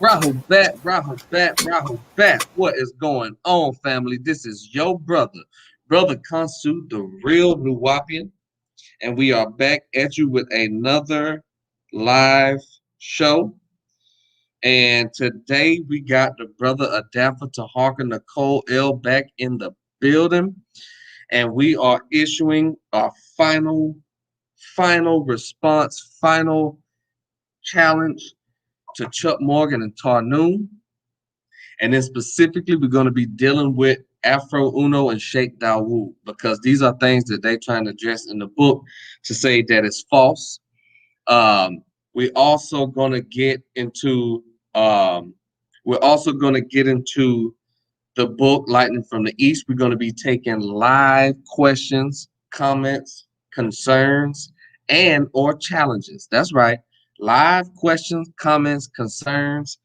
Rahul back. What is going on, family? This is your brother Khonsu, the real Nuwaupian, and we are back at you with another live show. And today we got the brother Adafa, Taharqa, Nicole L back in the building, and we are issuing our final response, final challenge to Chuck Morgan and Tarnoon. And then specifically, we're going to be dealing with Afro Uno and Sheikh Daoud because these are things that they're trying to address in the book to say that it's false. We're also going to get into the book Lightning from the East. We're going to be taking live questions, comments, concerns, and or challenges. That's right. Live questions, comments, concerns,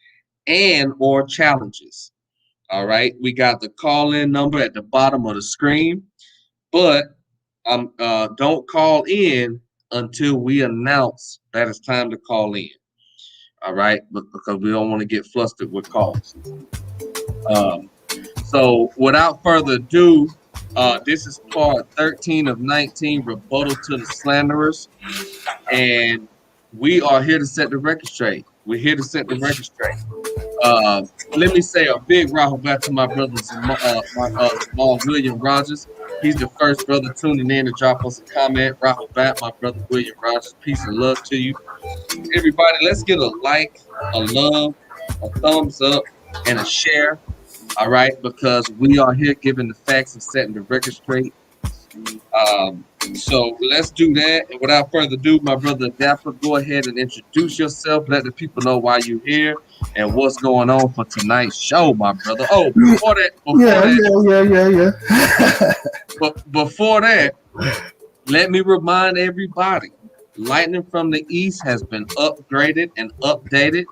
and or challenges. All right. We got the call-in number at the bottom of the screen, but don't call in until we announce that it's time to call in. All right, because we don't want to get flustered with calls. So without further ado, this is part 13 of 19, Rebuttal to the Slanderers. And we are here to set the record straight. We're here to set the record straight. Let me say a big Rahul back to my brother Jamal William Rogers. He's the first brother tuning in to drop us a comment. Rahul back, my brother William Rogers. Peace and love to you. Everybody, let's get a like, a love, a thumbs up, and a share. All right, because we are here giving the facts and setting the record straight. So let's do that. And without further ado, my brother Adafa, go ahead and introduce yourself. Let the people know why you're here and what's going on for tonight's show, my brother. Oh, before that. But before that, let me remind everybody, Lightning from the East has been upgraded and updated.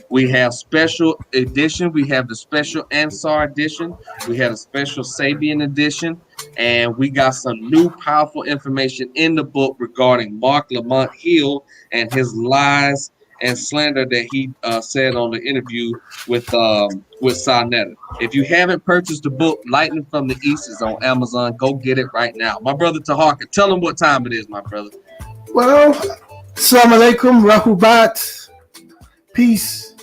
We have special edition. We have the special Ansar edition. We have a special Sabian edition. And we got some new powerful information in the book regarding Mark Lamont Hill and his lies and slander that he said on the interview with Sarnetta. If you haven't purchased the book, Lightning from the East is on Amazon. Go get it right now. My brother Taharqa, tell him what time it is, my brother. Well, Assalamu alaikum, Rahubat, peace,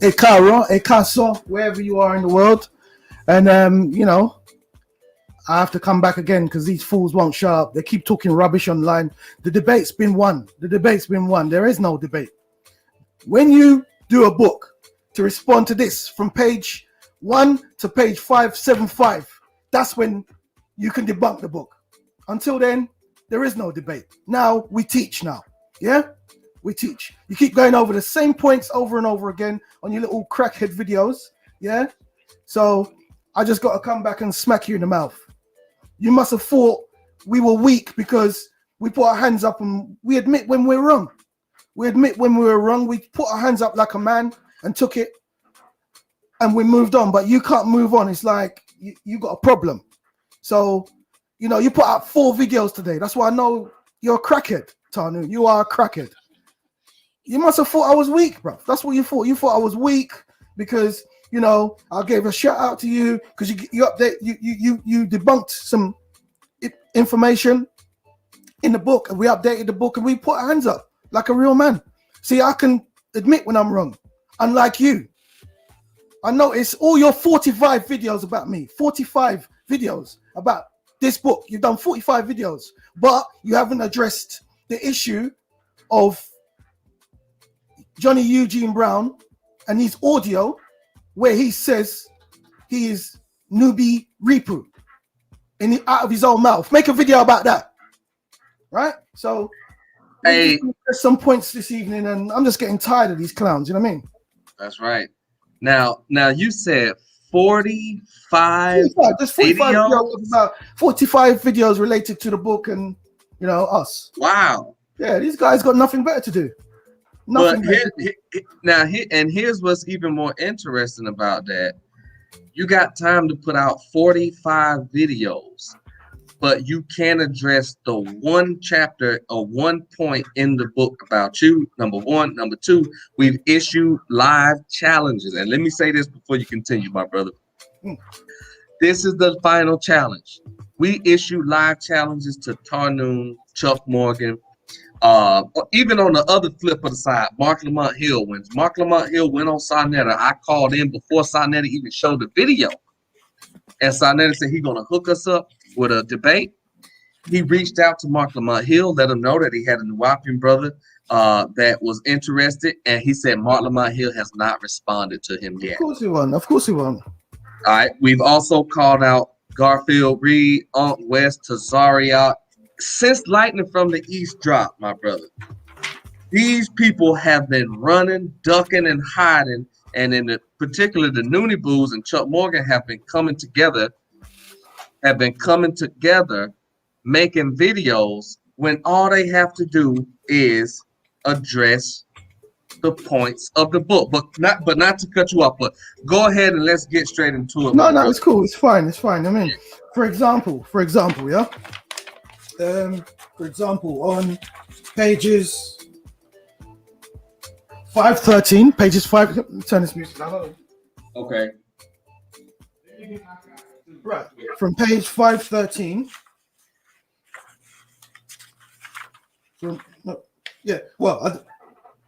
Ekaro, Ekaso, wherever you are in the world. And, I have to come back again because these fools won't shut up. They keep talking rubbish online. The debate's been won. There is no debate. When you do a book to respond to this from page 1 to page 575, that's when you can debunk the book. Until then, there is no debate. Now we teach now. Yeah? We teach. You keep going over the same points over and over again on your little crackhead videos. Yeah? So I just got to come back and smack you in the mouth. You must have thought we were weak because we put our hands up and we admit when we're wrong. We admit when we were wrong. We put our hands up like a man and took it and we moved on. But you can't move on. It's like you got a problem. So, you put out 4 videos today. That's why I know you're a crackhead, Tanu. You are a crackhead. You must have thought I was weak, bro. That's what you thought. You thought I was weak because, I gave a shout out to you because you debunked some information in the book and we updated the book and we put our hands up like a real man. See, I can admit when I'm wrong, unlike you. I noticed all your 45 videos about me, 45 videos about this book. You've done 45 videos, but you haven't addressed the issue of Johnny Eugene Brown and his audio where he says he is Nuwaupu out of his own mouth. Make a video about that. Right? So there's some points this evening and I'm just getting tired of these clowns, you know what I mean? That's right. Now you said 45 there's 45 videos, about 45 videos related to the book and us. Wow. Yeah, these guys got nothing better to do. Here's what's even more interesting about that. You got time to put out 45 videos. but you can address the one chapter or one point in the book about you. Number one. Number two, we've issued live challenges. And let me say this before you continue, my brother. This is the final challenge. We issue live challenges to Tarnoon, Chuck Morgan, even on the other flip of the side, Mark Lamont Hill wins. Mark Lamont Hill went on Sarnetta. I called in before Sarnetta even showed the video. And Sarnetta said he's going to hook us up with a debate. He reached out to Mark Lamont Hill, let him know that he had a Nuwaupu brother that was interested. And he said Mark Lamont Hill has not responded to him yet. Of course he won. Of course he won. All right. We've also called out Garfield Reed, Unc West, Tazaria. Since Lightning from the East dropped, my brother, these people have been running, ducking, and hiding. And in particular, the Noonebus and Chuck Morgan have been coming together, making videos when all they have to do is address the points of the book. But not to cut you off, but go ahead and let's get straight into it. No, it's cool. It's fine. I mean, for example, yeah. For example, on pages 513, pages 5. Let me turn this music down. Okay. Right. From page 513.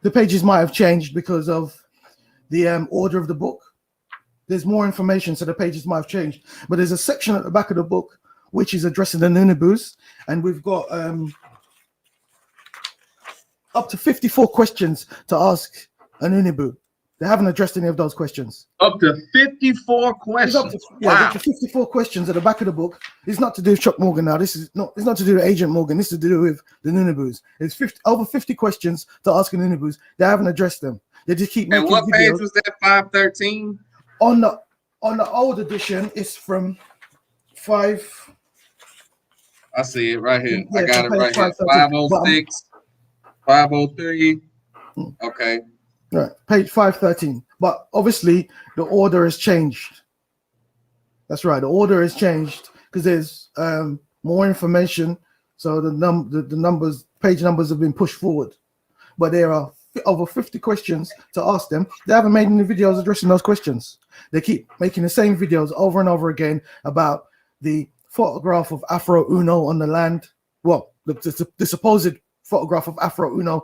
The pages might have changed because of the order of the book. There's more information, so the pages might have changed. But there's a section at the back of the book which is addressing the Noonebus, and we've got up to 54 questions to ask a Noonebu. They haven't addressed any of those questions. Up to 54 questions. Up to 54 questions at the back of the book. It's not to do with Chuck Morgan now. It's not to do with Agent Morgan. This is to do with the Noonebus. It's over 50 questions to ask a Noonebus. They haven't addressed them. They just keep making videos. And what page was that? 513? On the old edition, it's from 5. I see it right here. Yeah, I got it right here. 506, 503. Okay. Right, page 513. But obviously, the order has changed. That's right. The order has changed because there's more information. So the numbers, page numbers have been pushed forward. But there are over 50 questions to ask them. They haven't made any videos addressing those questions. They keep making the same videos over and over again about the photograph of Afro Uno on the land. Well, the supposed photograph of Afro Uno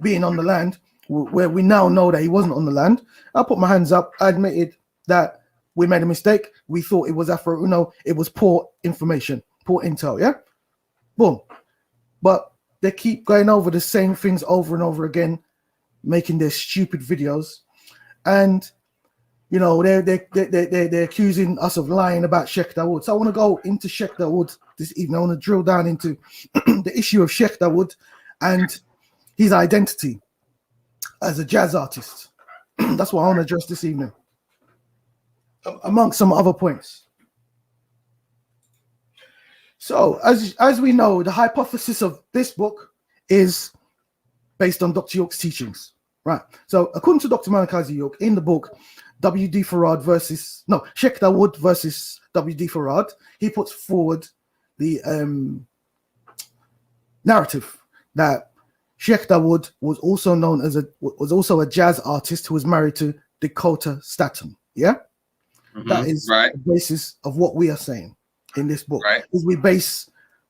being on the land, where we now know that he wasn't on the land. I put my hands up. I admitted that we made a mistake. We thought it was Afro Uno. It was poor information, poor intel, yeah? Boom. But they keep going over the same things over and over again, making their stupid videos. And, you know, they're accusing us of lying about Sheikh Daoud. So I want to go into Sheikh Daoud this evening. I want to drill down into the issue of Sheikh Daoud and his identity as a jazz artist. That's what I want to address this evening, amongst some other points. So, as we know, the hypothesis of this book is based on Dr. York's teachings, right? So, according to Dr. Malachi York, in the book, Sheikh Daoud versus W.D. Farad, he puts forward the narrative that Sheikh Daoud was also a jazz artist who was married to Dakota Staton. Yeah, that is right. The basis of what we are saying in this book. Right. Is we base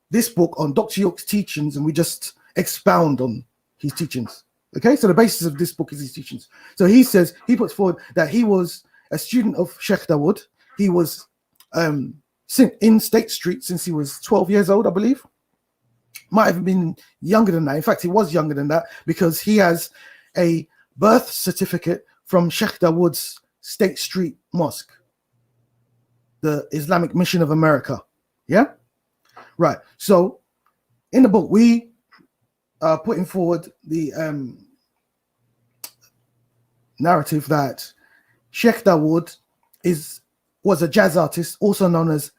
this book on Dr. York's teachings and we just expound on his teachings. Okay, so the basis of this book is his teachings. So he puts forward that he was a student of Sheikh Daoud. He was in State Street since he was 12 years old, I believe. Might have been younger than that. In fact, he was younger than that because he has a birth certificate from Sheikh Dawood's State Street Mosque, the Islamic Mission of America. Yeah? Right. So in the book, we are putting forward the narrative that Sheikh Daoud was a jazz artist, also known as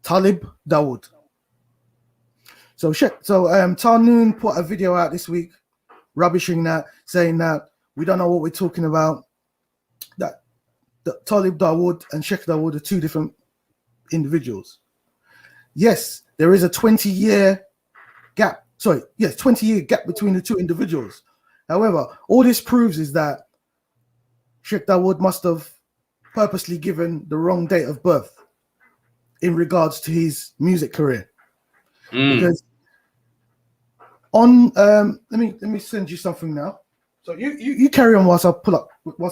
Talib Daoud. So Tarnoon put a video out this week, rubbishing that, saying that we don't know what we're talking about, that Talib Daoud and Sheikh Daoud are two different individuals. yes, there is a 20-year gap. Sorry, yes, 20-year gap between the two individuals. However, all this proves is that Sheikh Daoud must have purposely given the wrong date of birth in regards to his music career. Because on let me send you something now. So you carry on whilst I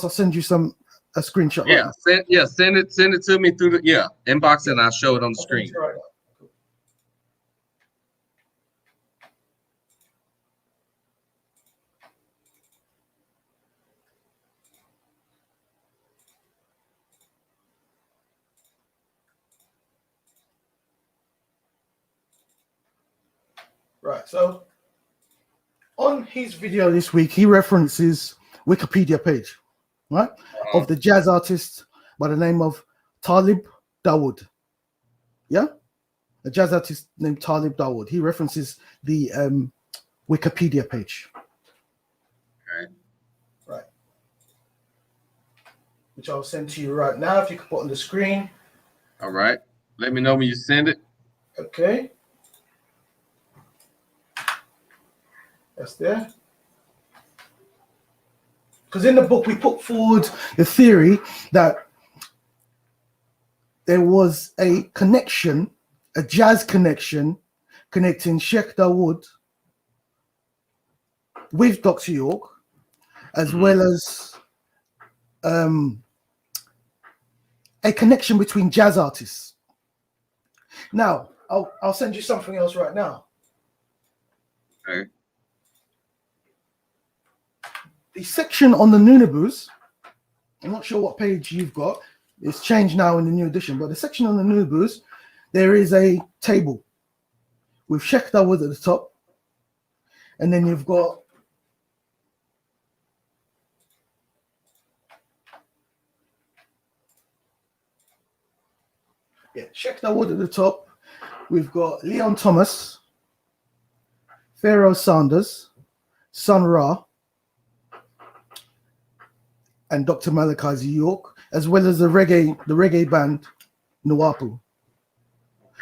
send you a screenshot. Yeah, send it to me through the inbox and I'll show it on the screen. Right, so on his video this week, he references Wikipedia page, right, of the jazz artist by the name of Talib Daoud. Yeah, a jazz artist named Talib Daoud. He references the Wikipedia page. Okay. Right. Which I'll send to you right now. If you can put on the screen. All right. Let me know when you send it. Okay. That's there. Because in the book, we put forward the theory that there was a connection, a jazz connection, connecting Sheikh Daoud with Dr. York, as well as a connection between jazz artists. Now, I'll send you something else right now. Okay. The section on the Noonebus, I'm not sure what page you've got. It's changed now in the new edition, but the section on the Noonebus, there is a table with Sheikh Daoud at the top, and then you've got Sheikh Daoud at the top. We've got Leon Thomas, Pharaoh Sanders, Sun Ra, and Dr. Malachi York, as well as the reggae band Nuwaupu.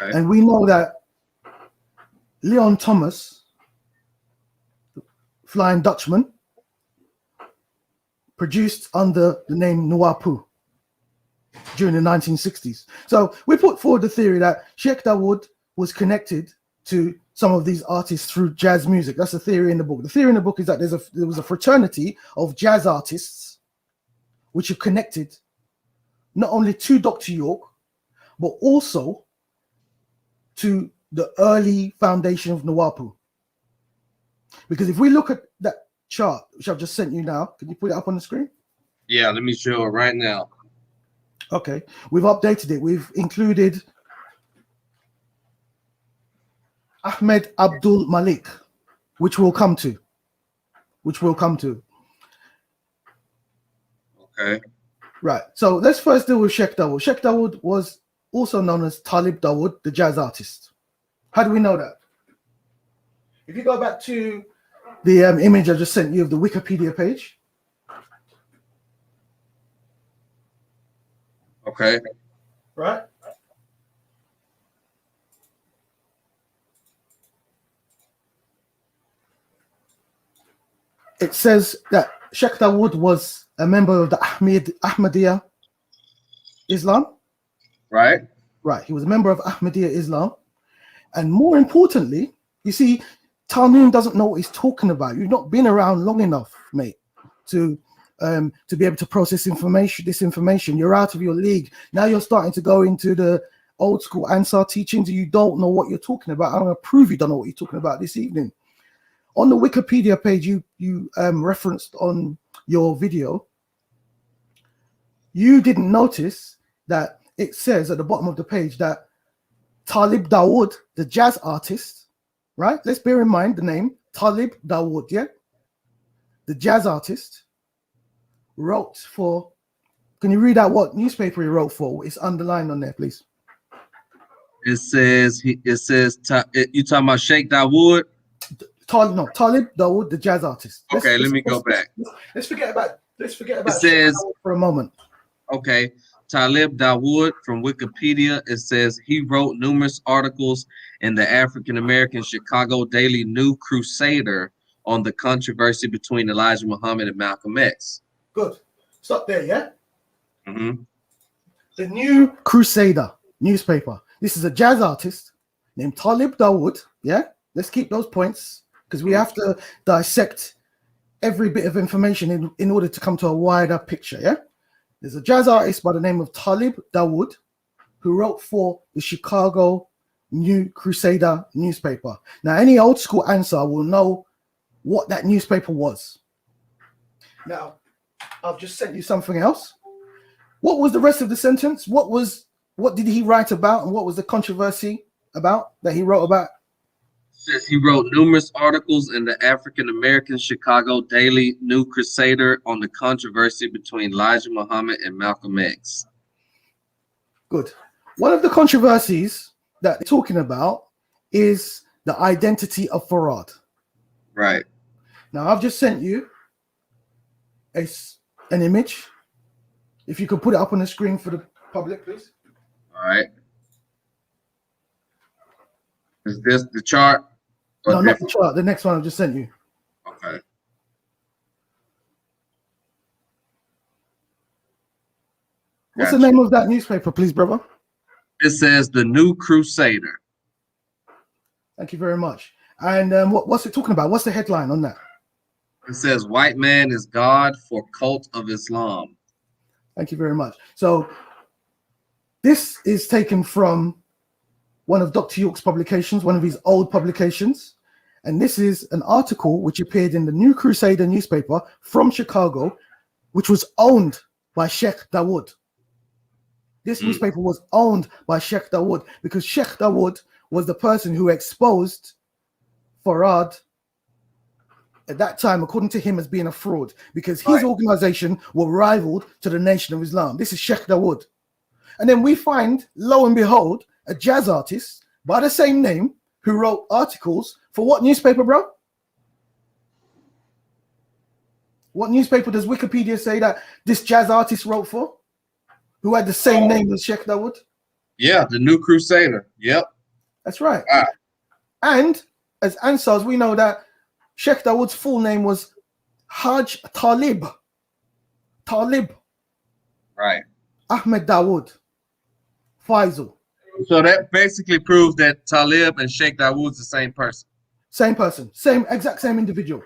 Okay. And we know that Leon Thomas, Flying Dutchman, produced under the name Nuwaupu during the 1960s. So we put forward the theory that Sheikh Daoud was connected to some of these artists through jazz music. That's the theory in the book. The theory in the book is that there was a fraternity of jazz artists which are connected not only to Dr. York, but also to the early foundation of Nuwaupu. Because if we look at that chart, which I've just sent you now, can you put it up on the screen? Yeah, let me show it right now. Okay, we've updated it. We've included Ahmed Abdul Malik, which we'll come to. Okay. Right. So let's first deal with Sheikh Daoud. Sheikh Daoud was also known as Talib Daoud, the jazz artist. How do we know that? If you go back to the image I just sent you of the Wikipedia page. Okay. Right. It says that Sheikh Daoud was a member of the Ahmadiyya Islam. Right. Right. He was a member of Ahmadiyya Islam. And more importantly, you see, Tarnoon doesn't know what he's talking about. You've not been around long enough, mate, to be able to process this information. You're out of your league. Now you're starting to go into the old school Ansar teachings. You don't know what you're talking about. I'm going to prove you don't know what you're talking about this evening. On the Wikipedia page you referenced on your video, you didn't notice that it says at the bottom of the page that Talib Daoud, the jazz artist, right? Let's bear in mind the name Talib Daoud, yeah? The jazz artist wrote for, can you read out what newspaper he wrote for? It's underlined on there, please. It says, you talking about Sheikh Daoud? Talib Daoud, the jazz artist. Okay, let me go back. Let's forget about it says, for a moment. Okay, Talib Daoud from Wikipedia. It says he wrote numerous articles in the African American Chicago Daily New Crusader on the controversy between Elijah Muhammad and Malcolm X. Good. Stop there, yeah? Mm-hmm. The New Crusader newspaper. This is a jazz artist named Talib Daoud, yeah? Let's keep those points because we have to dissect every bit of information in order to come to a wider picture, yeah? There's a jazz artist by the name of Talib Daoud who wrote for the Chicago New Crusader newspaper. Now, any old school answer will know what that newspaper was. Now, I've just sent you something else. What was the rest of the sentence? What did he write about, and what was the controversy about that he wrote about? Says he wrote numerous articles in the African American Chicago Daily New Crusader on the controversy between Elijah Muhammad and Malcolm X. Good. One of the controversies that they're talking about is the identity of Farad. Right. Now, I've just sent you an image. If you could put it up on the screen for the public, please. All right. Is this the chart? No, not the chart. The next one I've just sent you. Okay. What's the name of that newspaper, please, brother? It says The New Crusader. Thank you very much. And what's it talking about? What's the headline on that? It says white man is God for cult of Islam. Thank you very much. So this is taken from one of Dr. York's publications, one of his old publications. And this is an article which appeared in the New Crusader newspaper from Chicago, which was owned by Sheikh Daoud. This newspaper was owned by Sheikh Daoud because Sheikh Daoud was the person who exposed Farad at that time, according to him, as being a fraud because his organization were rivaled to the Nation of Islam. This is Sheikh Daoud. And then we find, lo and behold, a jazz artist by the same name who wrote articles for what newspaper, bro? What newspaper does Wikipedia say that this jazz artist wrote for? Who had the same name as Sheikh Daoud? Yeah, the New Crusader. Yep. That's right. And as Ansars, we know that Sheikh Dawood's full name was Haj Talib. Talib. Right. Ahmed Dawood. Faisal. So that basically proves that Talib and Sheikh Dawood's the same person. Same person. Exact same individual.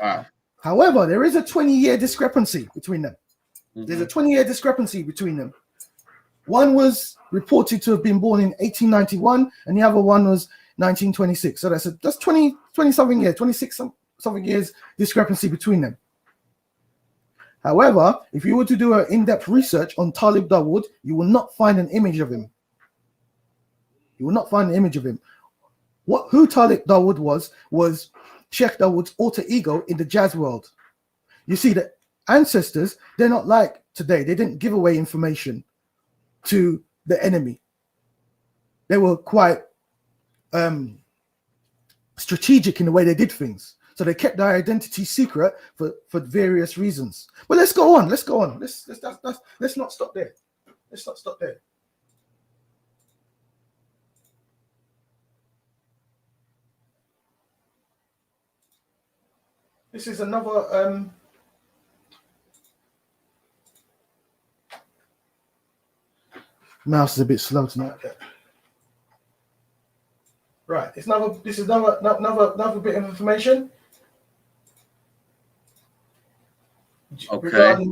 Wow. However, there is a 20-year discrepancy between them. There's a 20-year discrepancy between them. One was reported to have been born in 1891, and the other one was 1926. So that's 20 something years, 26 something years discrepancy between them. However, if you were to do an in-depth research on Talib Dawood, you will not find an image of him. You will not find an image of him. Who Talib Dawood was Sheikh Dawood's alter ego in the jazz world. You see, the ancestors, they're not like today. They didn't give away information to the enemy. They were quite strategic in the way they did things. So they kept their identity secret for various reasons. But let's go on. Let's not stop there. Let's not stop there. This is another mouse is a bit slow tonight. Right, this is another bit of information. Okay.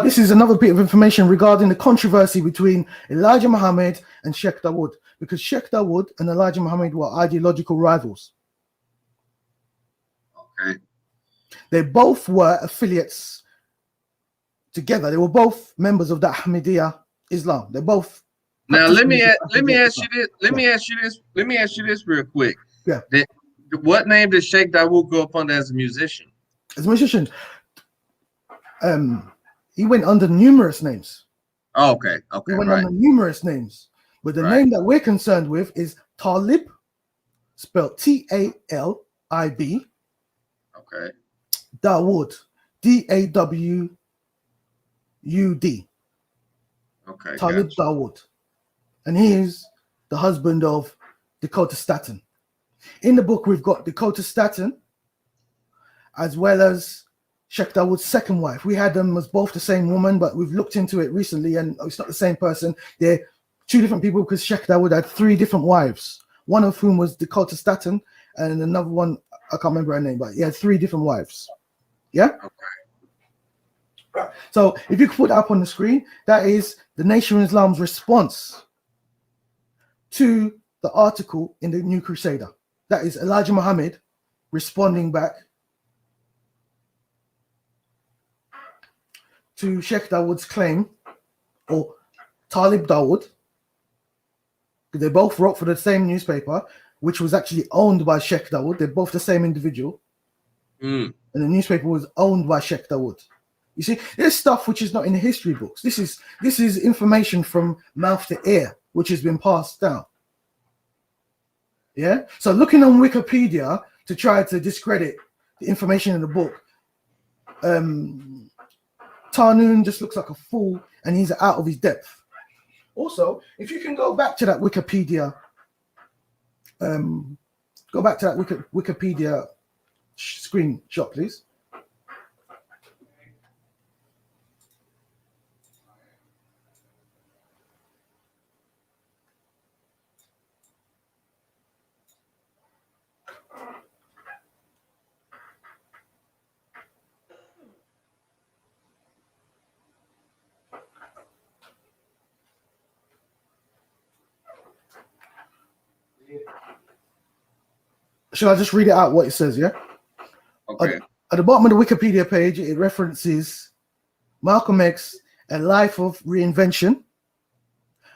This is another bit of information regarding the controversy between Elijah Muhammad and Sheikh Dawood, because Sheikh Dawood and Elijah Muhammad were ideological rivals. Okay. They both were affiliates together. They were both members of the Ahmadiyya Islam. They both. Now let me ask you this real quick. Yeah. What name did Sheikh Dawood go up under as a musician? As a musician, he went under numerous names. Oh, okay. Okay. He went under numerous names, but the name that we're concerned with is Talib, spelled Talib. Okay. Dawood, Dawud. Okay, Talib gotcha. Daoud. And he is the husband of Dakota Staton. In the book, we've got Dakota Staton as well as Sheikh Dawood's second wife. We had them as both the same woman, but we've looked into it recently and it's not the same person. They're two different people because Sheikh Dawood had three different wives, one of whom was Dakota Staton and another one, I can't remember her name, but he had three different wives. Yeah? Okay. So if you could put that up on the screen, that is the Nation of Islam's response to the article in the New Crusader. That is Elijah Muhammad responding back to Sheikh Dawood's claim, or Talib Dawood, because they both wrote for the same newspaper, which was actually owned by Sheikh Dawood. They're both the same individual. And the newspaper was owned by Sheikh Dawood. You see, there's stuff which is not in the history books. This is information from mouth to ear, which has been passed down. Yeah. So looking on Wikipedia to try to discredit the information in the book, Tarnoon just looks like a fool and he's out of his depth. Also, if you can go back to that Wikipedia, Wikipedia screenshot, please. Shall I just read it out what it says, yeah? Okay. At the bottom of the Wikipedia page, it references Malcolm X, A Life of Reinvention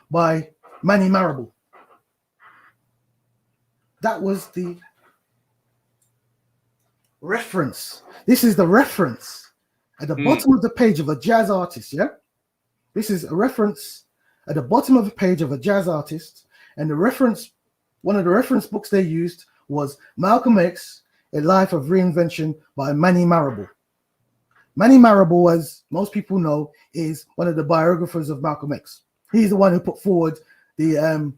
by Manny Marable. That was the reference. This is the reference at the bottom of the page of a jazz artist, yeah? This is a reference at the bottom of the page of a jazz artist, and the reference, one of the reference books they used was Malcolm X, A Life of Reinvention by Manny Marable. Manny Marable, as most people know, is one of the biographers of Malcolm X. He's the one who put forward the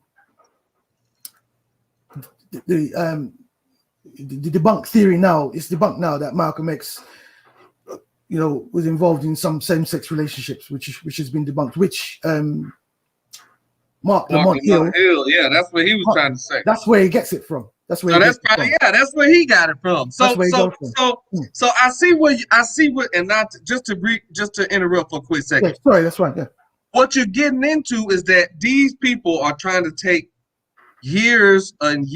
debunked theory now. It's debunked now that Malcolm X, was involved in some same-sex relationships, which has been debunked. Which Mark Lamont Hill, yeah, that's what he was trying to say. That's where he gets it from. That's where. So that's probably that's where he got it from. So I see what, and not just to interrupt for a quick second. Yeah, sorry, that's right. Yeah. What you're getting into is that these people are trying to take years. And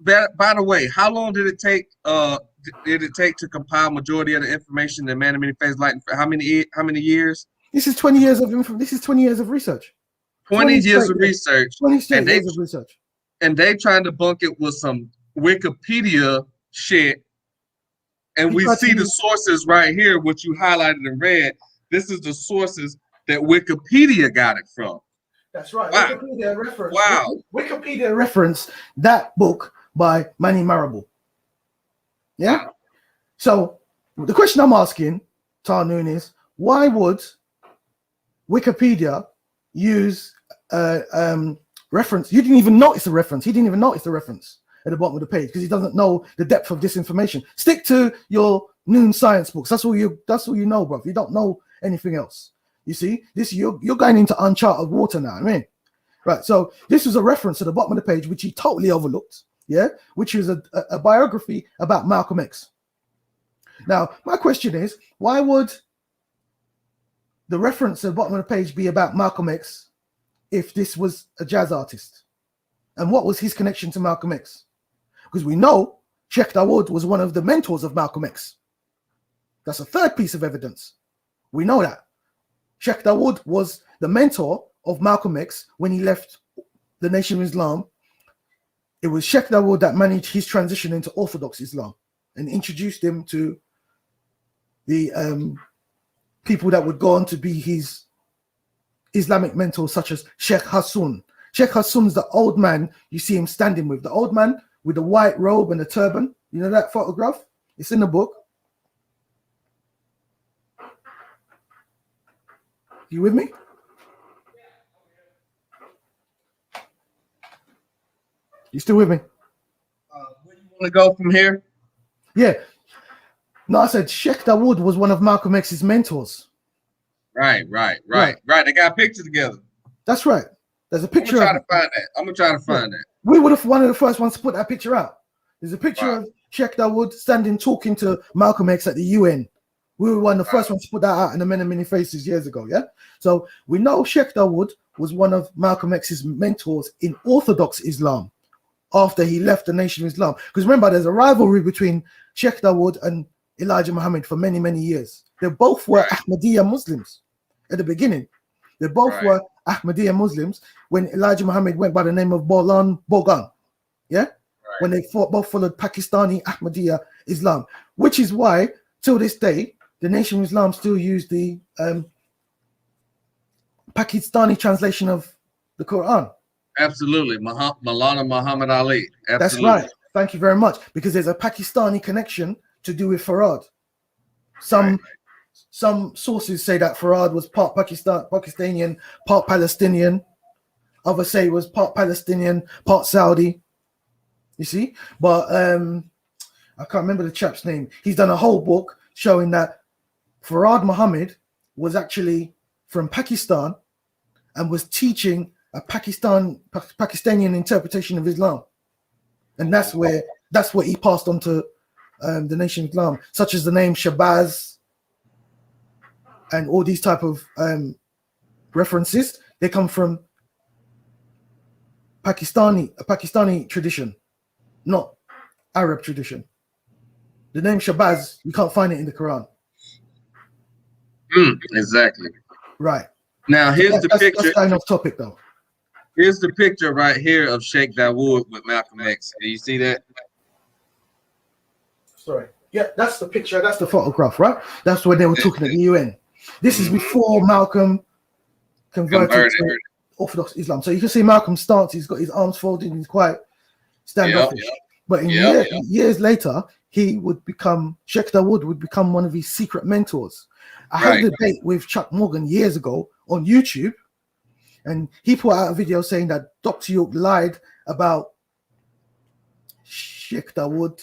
by the way, how long did it take? Did it take to compile majority of the information that Man of Many Faces Light? How many years? This is 20 years of This is 20 years of research. 20 years of research. 20 years of research. And they trying to bunk it with some Wikipedia shit. And we see the sources right here, which you highlighted in red. This is the sources that Wikipedia got it from. That's right. Wow. Wikipedia reference. Wow. Wikipedia reference that book by Manny Marable. Yeah. Wow. So the question I'm asking, Tarnoon, is why would Wikipedia use reference? You didn't even notice the reference. He didn't even notice the reference at the bottom of the page because he doesn't know the depth of this information. Stick to your noon science books. That's all you know, bro. You don't know anything else. You see, this you're going into uncharted water now. I mean, right? So this was a reference at the bottom of the page, which he totally overlooked. Yeah, which is a biography about Malcolm X. Now, my question is, why would the reference at the bottom of the page be about Malcolm X if this was a jazz artist? And what was his connection to Malcolm X? Because we know Sheikh Dawood was one of the mentors of Malcolm X. That's a third piece of evidence. We know that. Sheikh Dawood was the mentor of Malcolm X when he left the Nation of Islam. It was Sheikh Dawood that managed his transition into Orthodox Islam and introduced him to the people that would go on to be his Islamic mentors, such as Sheikh Hassun. Sheikh Hassun's the old man you see him standing with, the old man with the white robe and the turban. You know that photograph? It's in the book. You with me? You still with me? Where you want to go from here? Yeah. No, I said Sheikh Daoud was one of Malcolm X's mentors. Right. They got a picture together. That's right. There's a I'm gonna picture try of to find that. I'm gonna try to find that. We were one of the first ones to put that picture out. There's a picture Right. of Sheikh Daoud standing talking to Malcolm X at the UN. We were one of the first ones to put that out in the Men and Many Faces years ago, yeah? So we know Sheikh Daoud was one of Malcolm X's mentors in Orthodox Islam after he left the Nation of Islam. Because remember, there's a rivalry between Sheikh Daoud and Elijah Muhammad for many, many years. They both were Ahmadiyya Muslims at the beginning. They both were Ahmadiyya Muslims when Elijah Muhammad went by the name of Bogan, yeah? When they both followed Pakistani Ahmadiyya Islam, which is why, till this day, the Nation of Islam still use the Pakistani translation of the Quran. Absolutely. Maulana Muhammad Ali. Absolutely. That's right. Thank you very much. Because there's a Pakistani connection to do with Farad. Some sources say that Farad was part Pakistani, part Palestinian. Others say it was part Palestinian, part Saudi. You see? But I can't remember the chap's name. He's done a whole book showing that Farad Muhammad was actually from Pakistan and was teaching a Pakistani interpretation of Islam. And that's what he passed on to the Nation of Islam, such as the name Shabazz and all these type of references. They come from a Pakistani tradition, not Arab tradition. The name Shabazz, you can't find it in the Quran. Exactly. Right. Now here's the picture. That's kind of topic though. Here's the picture right here of Sheikh Daoud with Malcolm X. Do you see that? Sorry. Yeah, that's the picture. That's the photograph, right? That's when they were talking at the UN. This is before Malcolm converted to Orthodox Islam. So you can see Malcolm's stance. He's got his arms folded. He's quite standoffish. But years later, Sheikh Daoud would become one of his secret mentors. I had a debate with Chuck Morgan years ago on YouTube, and he put out a video saying that Dr. York lied about Sheikh Daoud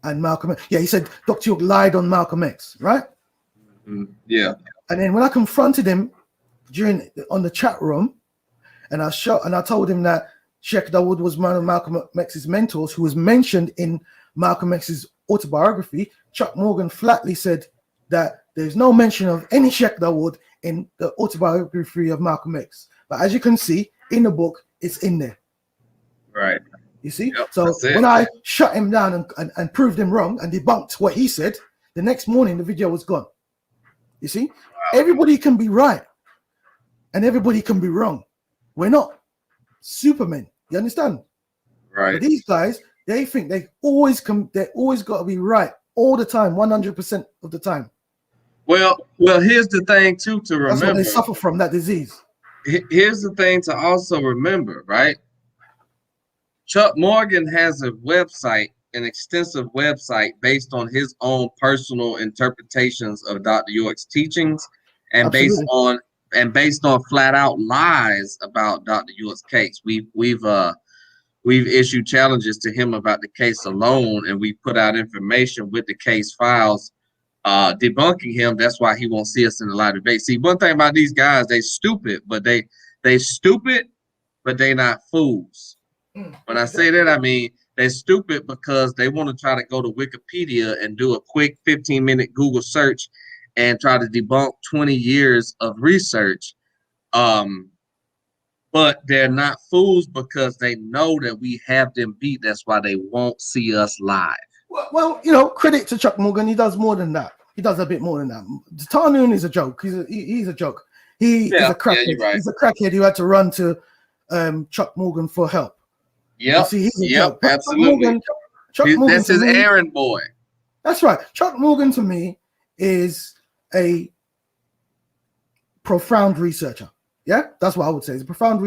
and Malcolm X. Yeah, he said Dr. York lied on Malcolm X, right? Yeah. And then when I confronted him on the chat room, and I told him that Sheikh Daoud was one of Malcolm X's mentors who was mentioned in Malcolm X's autobiography, Chuck Morgan flatly said that there's no mention of any Sheikh Daoud in the autobiography of Malcolm X. But as you can see in the book, it's in there. Right. You see? Yep, so when I shut him down and proved him wrong and debunked what he said, the next morning the video was gone. You see? Wow. Everybody can be right and everybody can be wrong. We're not Supermen. You understand? Right. But these guys, they think they always got to be right all the time, 100% of the time. Well, here's the thing too to remember. That's what they suffer from, that disease. Here's the thing to also remember, right? Chuck Morgan has a website, an extensive website based on his own personal interpretations of Dr. York's teachings, and based on flat out lies about Dr. York's case. We've issued challenges to him about the case alone, and we put out information with the case files debunking him. That's why he won't see us in the live debate. See, one thing about these guys, they stupid, but they not fools. When I say that, I mean they're stupid because they want to try to go to Wikipedia and do a quick 15-minute Google search and try to debunk 20 years of research. But they're not fools because they know that we have them beat. That's why they won't see us live. Well, credit to Chuck Morgan. He does more than that. He does a bit more than that. Tarnoon is a joke. He's a joke. He's a crackhead. Yeah, right. He's a crackhead who had to run to Chuck Morgan for help. Yep. Absolutely. Chuck Morgan that's his errand boy. That's right. Chuck Morgan to me is a profound researcher. Yeah, that's what I would say. He's a profound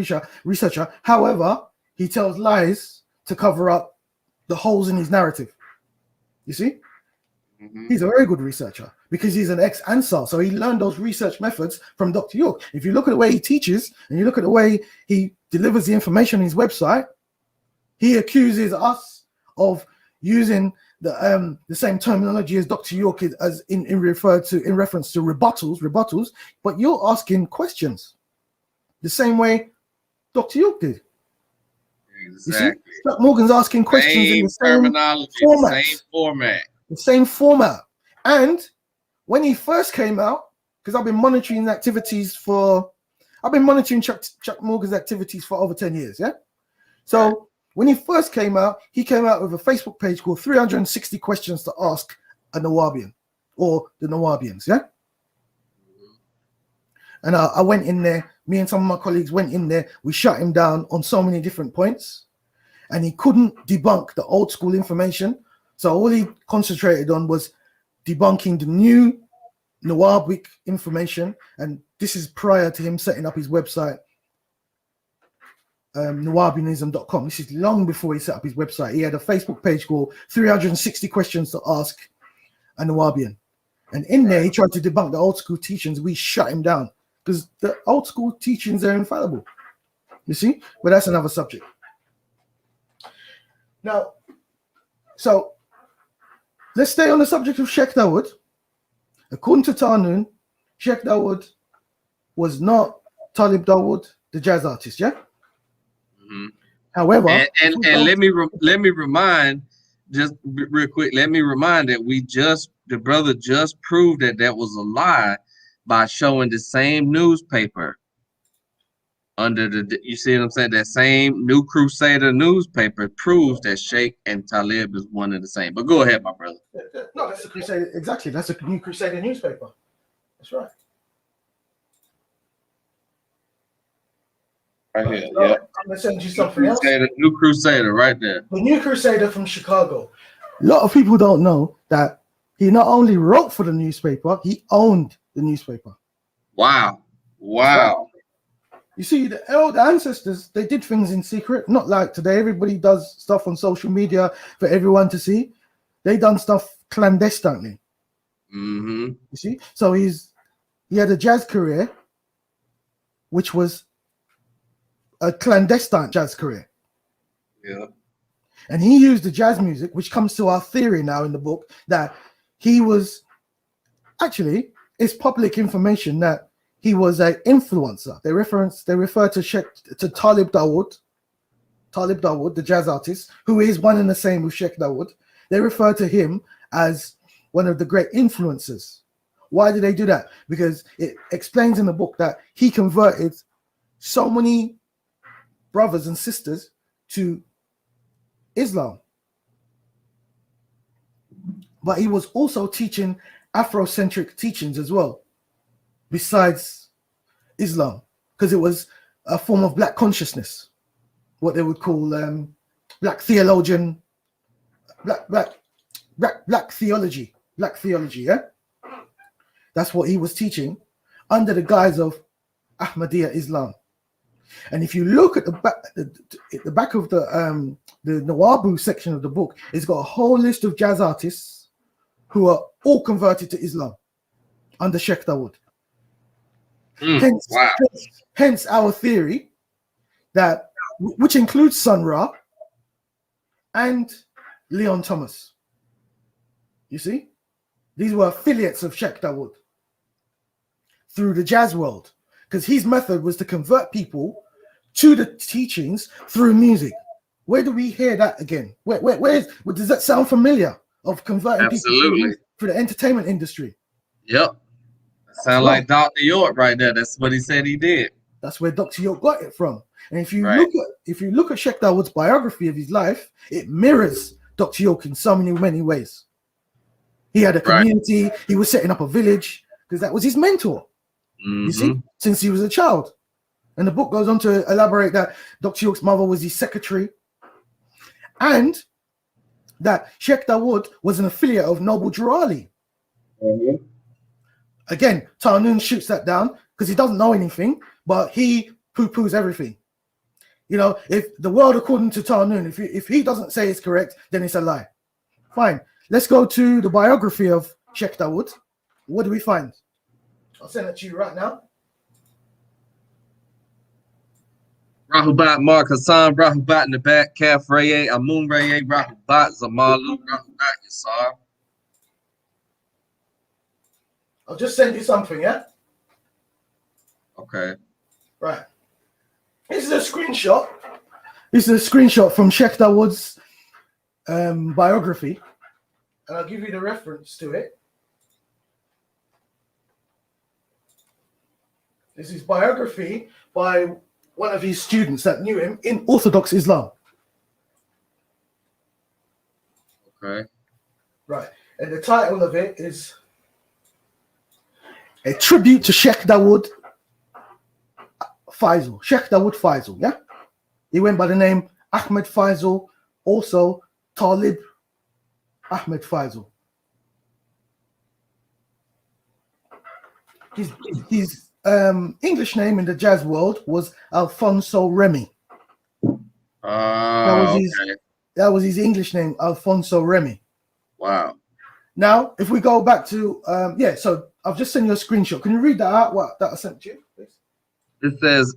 researcher. However, he tells lies to cover up the holes in his narrative. You see? Mm-hmm. He's a very good researcher because he's an ex-Ansar. So he learned those research methods from Dr. York. If you look at the way he teaches and you look at the way he delivers the information on his website, He accuses us of using the same terminology as Dr. York is, as in reference to rebuttals, but you're asking questions the same way Dr. York did. Exactly. You see? Morgan's asking questions in the same terminology, format. the same format. The same format. And when he first came out, because I've been monitoring Chuck Morgan's activities for over 10 years, yeah? So when he first came out, he came out with a Facebook page called 360 Questions to Ask a Nuwaubian or the Nuwaubians, yeah? And I went in there, me and some of my colleagues went in there, we shut him down on so many different points, and he couldn't debunk the old school information. So all he concentrated on was debunking the new Nuwaubic information, and this is prior to him setting up his website, Nuwaubianism.com. This is long before he set up his website. He had a Facebook page called 360 Questions to Ask a Nuwaubian. And in there, he tried to debunk the old school teachings. We shut him down because the old school teachings are infallible. You see? But that's another subject. Now, so let's stay on the subject of Sheikh Daoud. According to Tarnoon, Sheikh Daoud was not Talib Daoud, the jazz artist, yeah? Mm-hmm. However, and let me remind, just real quick, let me remind that the brother just proved that was a lie by showing the same newspaper under you see what I'm saying? That same New Crusader newspaper proves that Sheikh and Talib is one and the same. But go ahead, my brother. No, that's the Crusader. Exactly, that's a New Crusader newspaper. That's right. Right here, yeah. I'm gonna send you something else. New Crusader, right there. The New Crusader from Chicago. A lot of people don't know that he not only wrote for the newspaper, he owned the newspaper. Wow. Right. You see, the old ancestors, they did things in secret, not like today. Everybody does stuff on social media for everyone to see. They done stuff clandestinely. Mm-hmm. You see? So he had a jazz career, which was a clandestine jazz career. Yeah. And he used the jazz music, which comes to our theory now in the book, that he was actually, it's public information that he was an influencer. They refer to Talib Daoud, the jazz artist, who is one and the same with Sheikh Daoud. They refer to him as one of the great influencers. Why did they do that? Because it explains in the book that he converted so many brothers and sisters to Islam. But he was also teaching Afrocentric teachings as well, besides Islam, because it was a form of black consciousness, what they would call black theology, yeah? That's what he was teaching under the guise of Ahmadiyya Islam. And if you look at the back of the Nuwaupu section of the book, it's got a whole list of jazz artists who are all converted to Islam under Sheikh Daoud. Hence our theory that, which includes Sun Ra and Leon Thomas. You see, these were affiliates of Sheikh Daoud through the jazz world, because his method was to convert people to the teachings through music. Where do we hear that again? Where does that sound familiar? Of converting people through the entertainment industry. Yep. Sound like Dr. York right there. That's what he said he did. That's where Dr. York got it from. And if you look at Sheikh Daoud's biography of his life, it mirrors Dr. York in so many ways. He had a community, he was setting up a village, because that was his mentor. You see, since he was a child. And the book goes on to elaborate that Dr. York's mother was his secretary, and that Sheikh Daoud was an affiliate of Noble Jurali. Again, Tarnoon shoots that down because he doesn't know anything, but he poo-poos everything. You know, if the world according to Tarnoon, if he doesn't say it's correct, then it's a lie. Fine. Let's go to the biography of Sheikh Daoud. What do we find? I'll send it to you right now. Rahubat Mark Hassan, Rahubat Nabat, Kaf Raye, Amun Raye, Rahubat Zamalu, Rahubat Yasar. I'll just send you something, yeah? Okay. Right. This is a screenshot. This is a screenshot from Sheikh Daoud's biography. And I'll give you the reference to it. This is biography by one of his students that knew him in Orthodox Islam. Okay. Right. And the title of it is A Tribute to Sheikh Daoud Faisal. Sheikh Daoud Faisal, yeah? He went by the name Ahmed Faisal, also Talib Ahmed Faisal. His English name in the jazz world was Alfonso Remy. That was his English name, Alfonso Remy. Wow. Now, if we go back to so I've just sent you a screenshot. Can you read that out? What that I sent you, please? It says,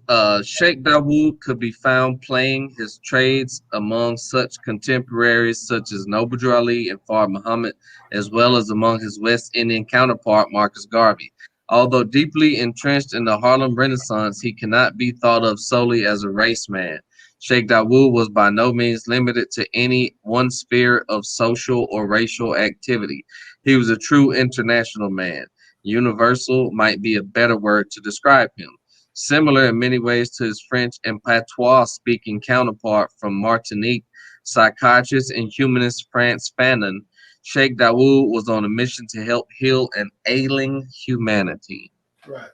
Sheikh Daoud could be found playing his trades among such contemporaries such as Noble Ali and Fard Muhammad, as well as among his West Indian counterpart, Marcus Garvey. Although deeply entrenched in the Harlem Renaissance, he cannot be thought of solely as a race man. Sheikh Daoud was by no means limited to any one sphere of social or racial activity. He was a true international man. Universal might be a better word to describe him. Similar in many ways to his French and patois-speaking counterpart from Martinique, psychiatrist and humanist Frantz Fanon, Sheikh Daoud was on a mission to help heal an ailing humanity. Right.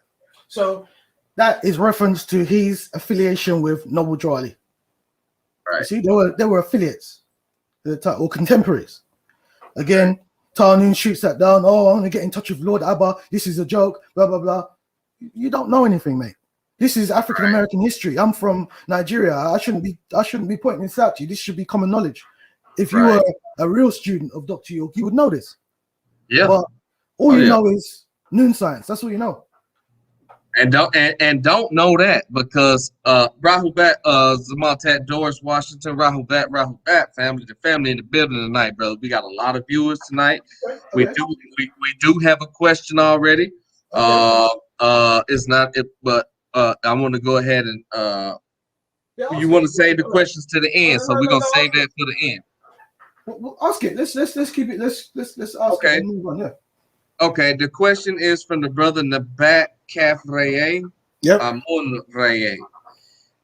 So that is reference to his affiliation with Noble Ali. Right. You see, they were affiliates or contemporaries. Again, Tarnoon shoots that down. Oh, I want to get in touch with Lord Abba. This is a joke. Blah blah blah. You don't know anything, mate. This is African American history. I'm from Nigeria. I shouldn't be pointing this out to you. This should be common knowledge. If you were a real student of Dr. York, you would know this. Yeah. But all you know is noon science. That's all you know. And don't know that because Rahubat Zamatat Doris Washington, Rahubat family, the family in the building tonight, brother. We got a lot of viewers tonight. Okay. We do have a question already. Okay. It's not it, but I want to go ahead and you want to save the questions to the end, so we're gonna save that for the end. Well, ask it. Let's keep it. Let's ask it and move on. Yeah. Okay. The question is from the brother Nabat Kafraye. Yep. Amun Raye.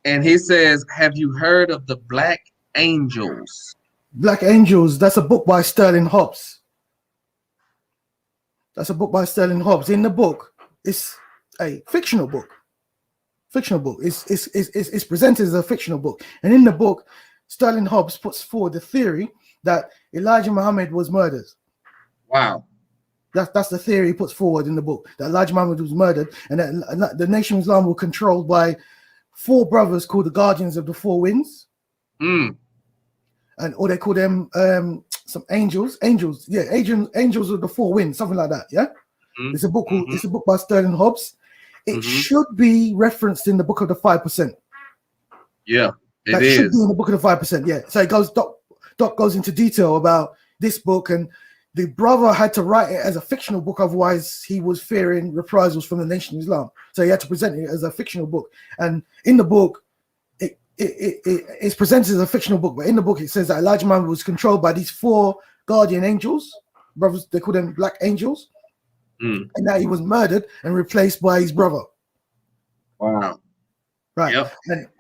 And he says, have you heard of the Black Angels? Black Angels, that's a book by Sterling Hobbs. In the book, it's a fictional book. It's presented as a fictional book. And in the book, Sterling Hobbs puts forward the theory that Elijah Muhammad was murdered. Wow. That's the theory he puts forward in the book, that Elijah Muhammad was murdered and that the Nation of Islam were controlled by 4 brothers called the Guardians of the 4 Winds. Or they call them some angels of the 4 Winds, something like that. Yeah. It's a book it's a book by Sterling Hobbs. It should be referenced in the book of the 5%. Yeah, it should be in the book of the 5%. Yeah. So it goes Doc goes into detail about this book, and the brother had to write it as a fictional book, otherwise he was fearing reprisals from the Nation of Islam. So he had to present it as a fictional book. And in the book, it's presented as a fictional book, but in the book it says that Elijah Muhammad was controlled by these 4 guardian angels, brothers, they call them Black Angels, and that he was murdered and replaced by his brother. Wow. Right. Yep.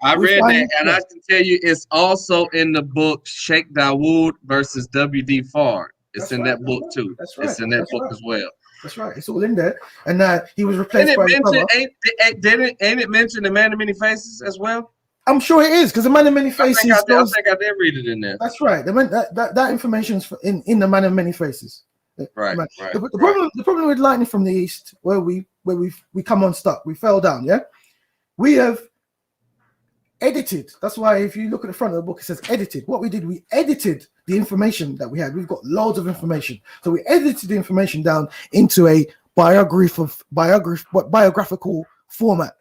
I read that, and I can tell you it's also in the book Sheikh Daoud versus W.D. Fard. It's in that book too. That's right. It's in that book as well. That's right. It's all in there. And he was replaced by his brother. Ain't it mentioned the Man of Many Faces as well? I'm sure it is, because the Man of Many Faces. I think I did read it in there. That's right. That information is in the Man of Many Faces. Right. The problem with Lightning from the East, where we come unstuck, we fell down. Yeah, we have edited. That's why if you look at the front of the book, it says edited. What we did, we edited the information that we had. We've got loads of information, so we edited the information down into a biographical format.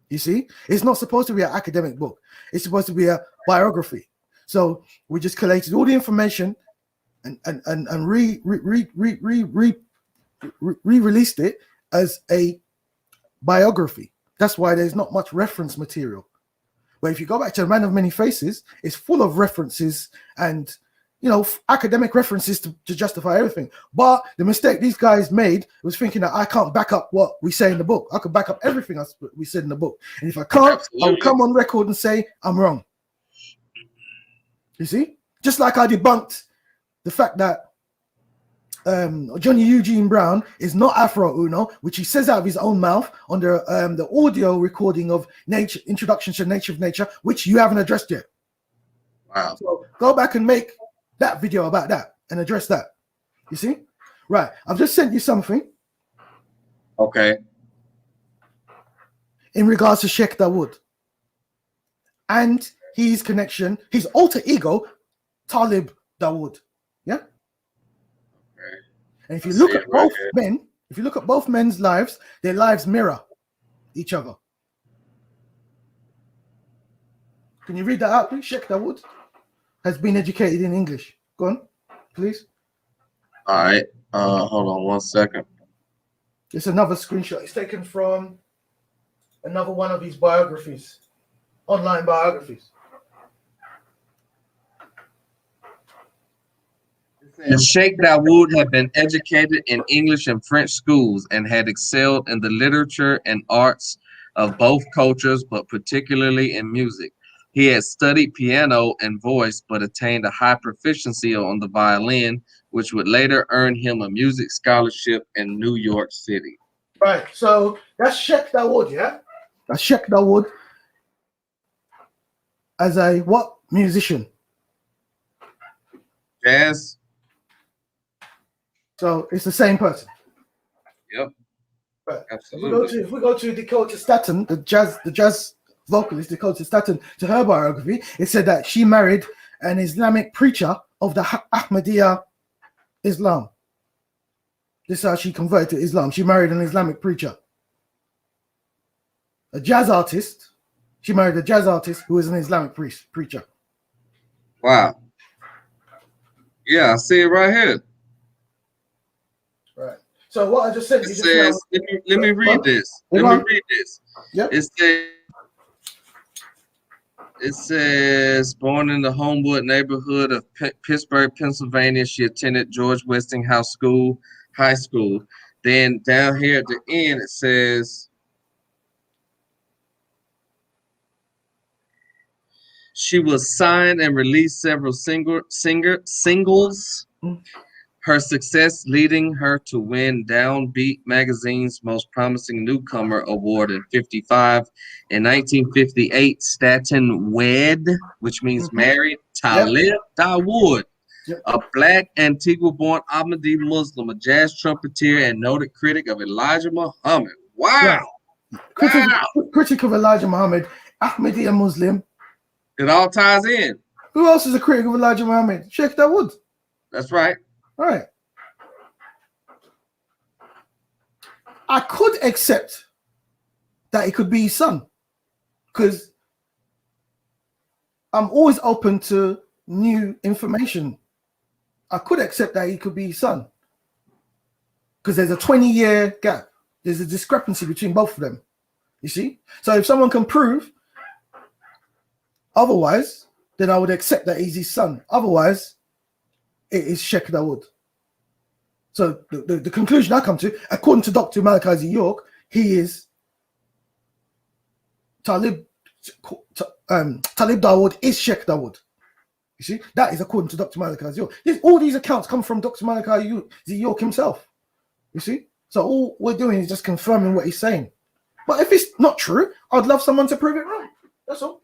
You see, it's not supposed to be an academic book. It's supposed to be a biography. So we just collated all the information and re-released it as a biography. That's why there's not much reference material. But if you go back to A Man of Many Faces, it's full of references and, you know, academic references to justify everything. But the mistake these guys made was thinking that I can't back up what we say in the book. I could back up everything we said in the book. And if I can't, I'll come on record and say I'm wrong. You see? Just like I debunked the fact that Johnny Eugene Brown is not Afro Uno, which he says out of his own mouth on the audio recording of Nature, Introduction to Nature of Nature, which you haven't addressed yet. Wow. So go back and make that video about that and address that. You see? Right. I've just sent you something. Okay. In regards to Sheikh Daoud and his connection, his alter ego, Talib Daoud. Yeah? And if you look at both men, if you look at both men's lives, their lives mirror each other. Can you read that out, please? Sheikh Daoud has been educated in English. Go on, please. All right. Hold on 1 second. It's another screenshot. It's taken from another one of his biographies, online biographies. Sheikh Daoud had been educated in English and French schools and had excelled in the literature and arts of both cultures, but particularly in music. He had studied piano and voice, but attained a high proficiency on the violin, which would later earn him a music scholarship in New York City. Right, so that's Sheikh Daoud, yeah? That's Sheikh Daoud as a what musician? Jazz. So it's the same person. Yep. Right. Absolutely. If we go to Dakota Staton, the jazz vocalist Dakota Staton, to her biography, it said that she married an Islamic preacher of the Ahmadiyya Islam. This is how she converted to Islam. She married an Islamic preacher. A jazz artist. She married a jazz artist who is an Islamic preacher. Wow. Yeah, I see it right here. Right. So what I just said, it says, let me read this. Let me read this. Yep. It says, born in the Homewood neighborhood of Pittsburgh, Pennsylvania, she attended George Westinghouse High School. Then down here at the end, it says, she was signed and released several singles. Her success leading her to win Downbeat magazine's Most Promising Newcomer Award in '55. In 1958, Staten wed, which means married, Talib Daoud, a black Antigua-born Ahmadi Muslim, a jazz trumpeter and noted critic of Elijah Muhammad. Wow! Yeah. Critic of Elijah Muhammad, Ahmadiyya Muslim. It all ties in. Who else is a critic of Elijah Muhammad? Sheikh Daoud. That's right. All right. I could accept that it could be his son, because I'm always open to new information. I could accept that he could be his son, because there's a 20-year gap. There's a discrepancy between both of them. You see? So if someone can prove otherwise, then I would accept that he's his son. Otherwise, it is Sheikh Daoud. So the conclusion I come to, according to Dr. Malachi Z. York, he is Talib Daoud is Sheikh Daoud. You see, that is according to Dr. Malachi Z. York. All these accounts come from Dr. Malachi Z. York himself. You see, so all we're doing is just confirming what he's saying. But if it's not true, I'd love someone to prove it wrong. That's all.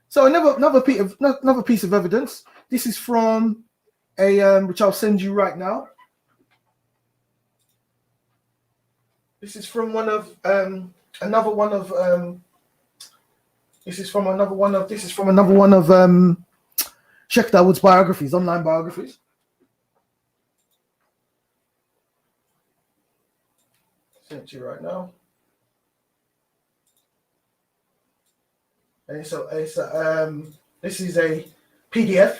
So another piece of evidence. This is from a which I'll send you right now. This is from another one of Sheikh Daoud's biographies, online biographies. Send it to you right now. And this is a PDF.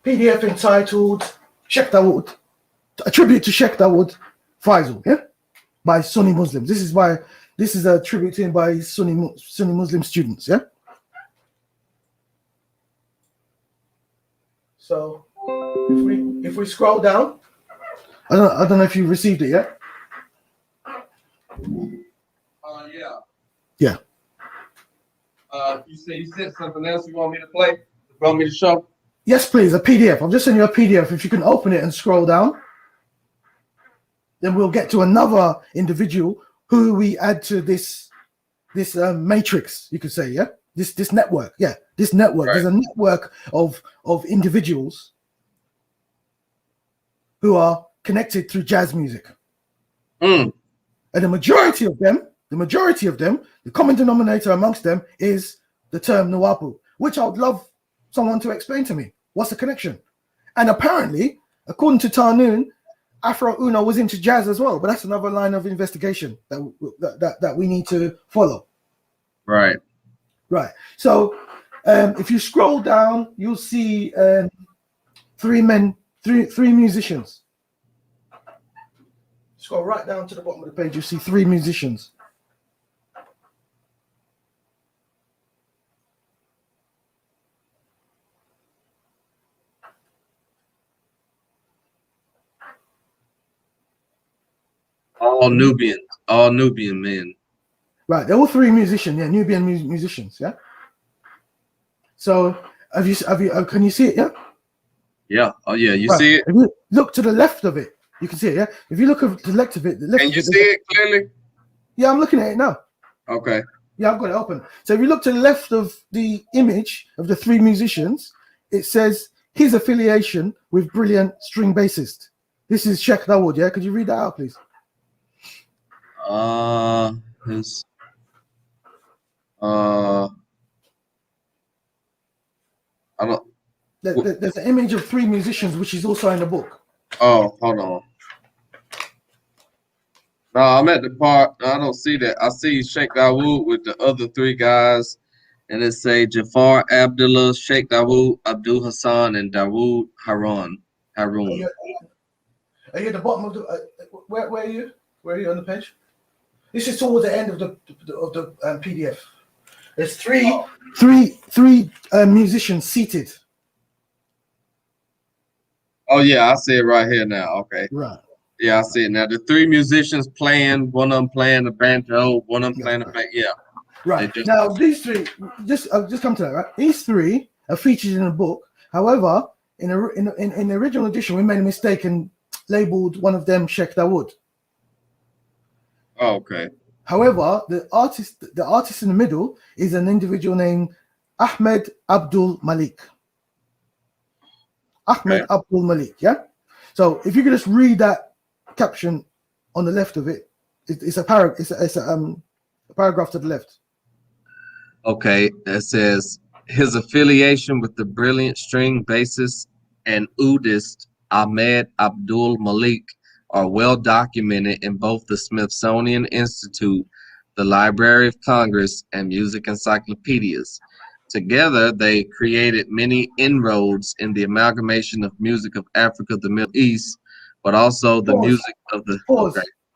PDF entitled Sheikh Daoud, a tribute to Sheikh Daoud Faisal, yeah, by Sunni Muslims. This is a tribute to him by Sunni Muslim students, yeah. So if we scroll down, I don't know if you received it yet. Yeah. Yeah. You said something else you want me to play? You want me to show? Yes, please, a PDF. I'm just sending you a PDF. If you can open it and scroll down, then we'll get to another individual who we add to this matrix, you could say, yeah? This network, yeah. This network. Right. There's a network of individuals who are connected through jazz music. And the majority of them, the common denominator amongst them is the term Nuwaupu, which I would love someone to explain to me. What's the connection? And apparently, according to Tarnoon, Afro Uno was into jazz as well, but that's another line of investigation that we need to follow. Right. So if you scroll down, you'll see three musicians. Scroll right down to the bottom of the page, you see three musicians. All Nubian men. Right, they're all three musicians, yeah, Nubian musicians, yeah. So have you can you see it, yeah? Yeah. Oh yeah, you see it? If you look to the left of it, you can see it, yeah. If you look to the left of it, can you see it clearly? Yeah, I'm looking at it now. Okay. Yeah, I've got it open. So if you look to the left of the image of the three musicians, it says his affiliation with brilliant string bassist. This is Sheikh Daoud, yeah? Could you read that out, please? His I don't. There's an image of three musicians, which is also in the book. Oh, hold on. No, I'm at the part. I don't see that. I see Sheikh Daoud with the other three guys, and it say Jafar Abdullah, Sheikh Daoud, Abdul Hassan, and Daoud Harun. Are you at the bottom of the? Where are you? Where are you on the page? This is towards the end of the PDF. There's three musicians seated. Oh yeah, I see it right here now. Okay. Right. Yeah, I see it now. The three musicians playing, one of them playing the banjo, one of them playing the bass. Yeah. Right. Now these three, just come to that. Right. These three are featured in the book. However, in the original edition, we made a mistake and labeled one of them Sheikh Daoud. Oh, okay. However, the artist in the middle is an individual named Ahmed Abdul Malik. Abdul Malik, yeah. So if you could just read that caption on the left of it, it's a paragraph to the left. Okay, it says his affiliation with the brilliant string bassist and oudist Ahmed Abdul Malik are well documented in both the Smithsonian Institute, the Library of Congress, and music encyclopedias. Together, they created many inroads in the amalgamation of music of Africa, the Middle East, but also the music of the...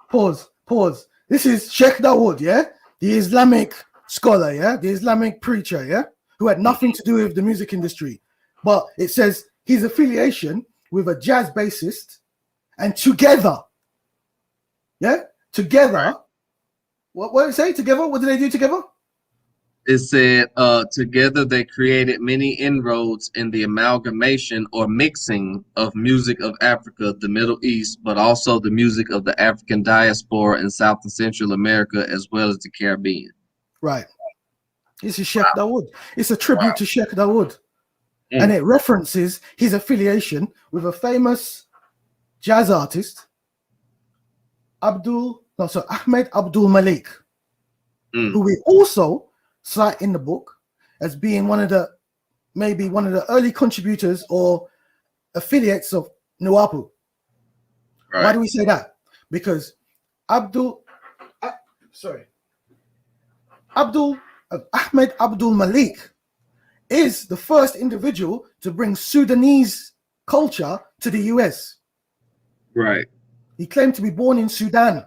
Pause. This is Sheikh Daoud, yeah? The Islamic scholar, yeah? The Islamic preacher, yeah? Who had nothing to do with the music industry. But it says his affiliation with a jazz bassist, and together, yeah? Together, what did it say? Together? What did they do together? It said, together they created many inroads in the amalgamation or mixing of music of Africa, the Middle East, but also the music of the African diaspora in South and Central America, as well as the Caribbean. Right. This is Sheikh Daoud. It's a tribute to Sheikh Daoud. And it references his affiliation with a famous jazz artist, Ahmed Abdul Malik, who we also cite in the book as being one of the early contributors or affiliates of Nuwaupu. Why do we say that? Because Abdul, sorry, Abdul Ahmed Abdul Malik is the first individual to bring Sudanese culture to the US. Right. He claimed to be born in Sudan,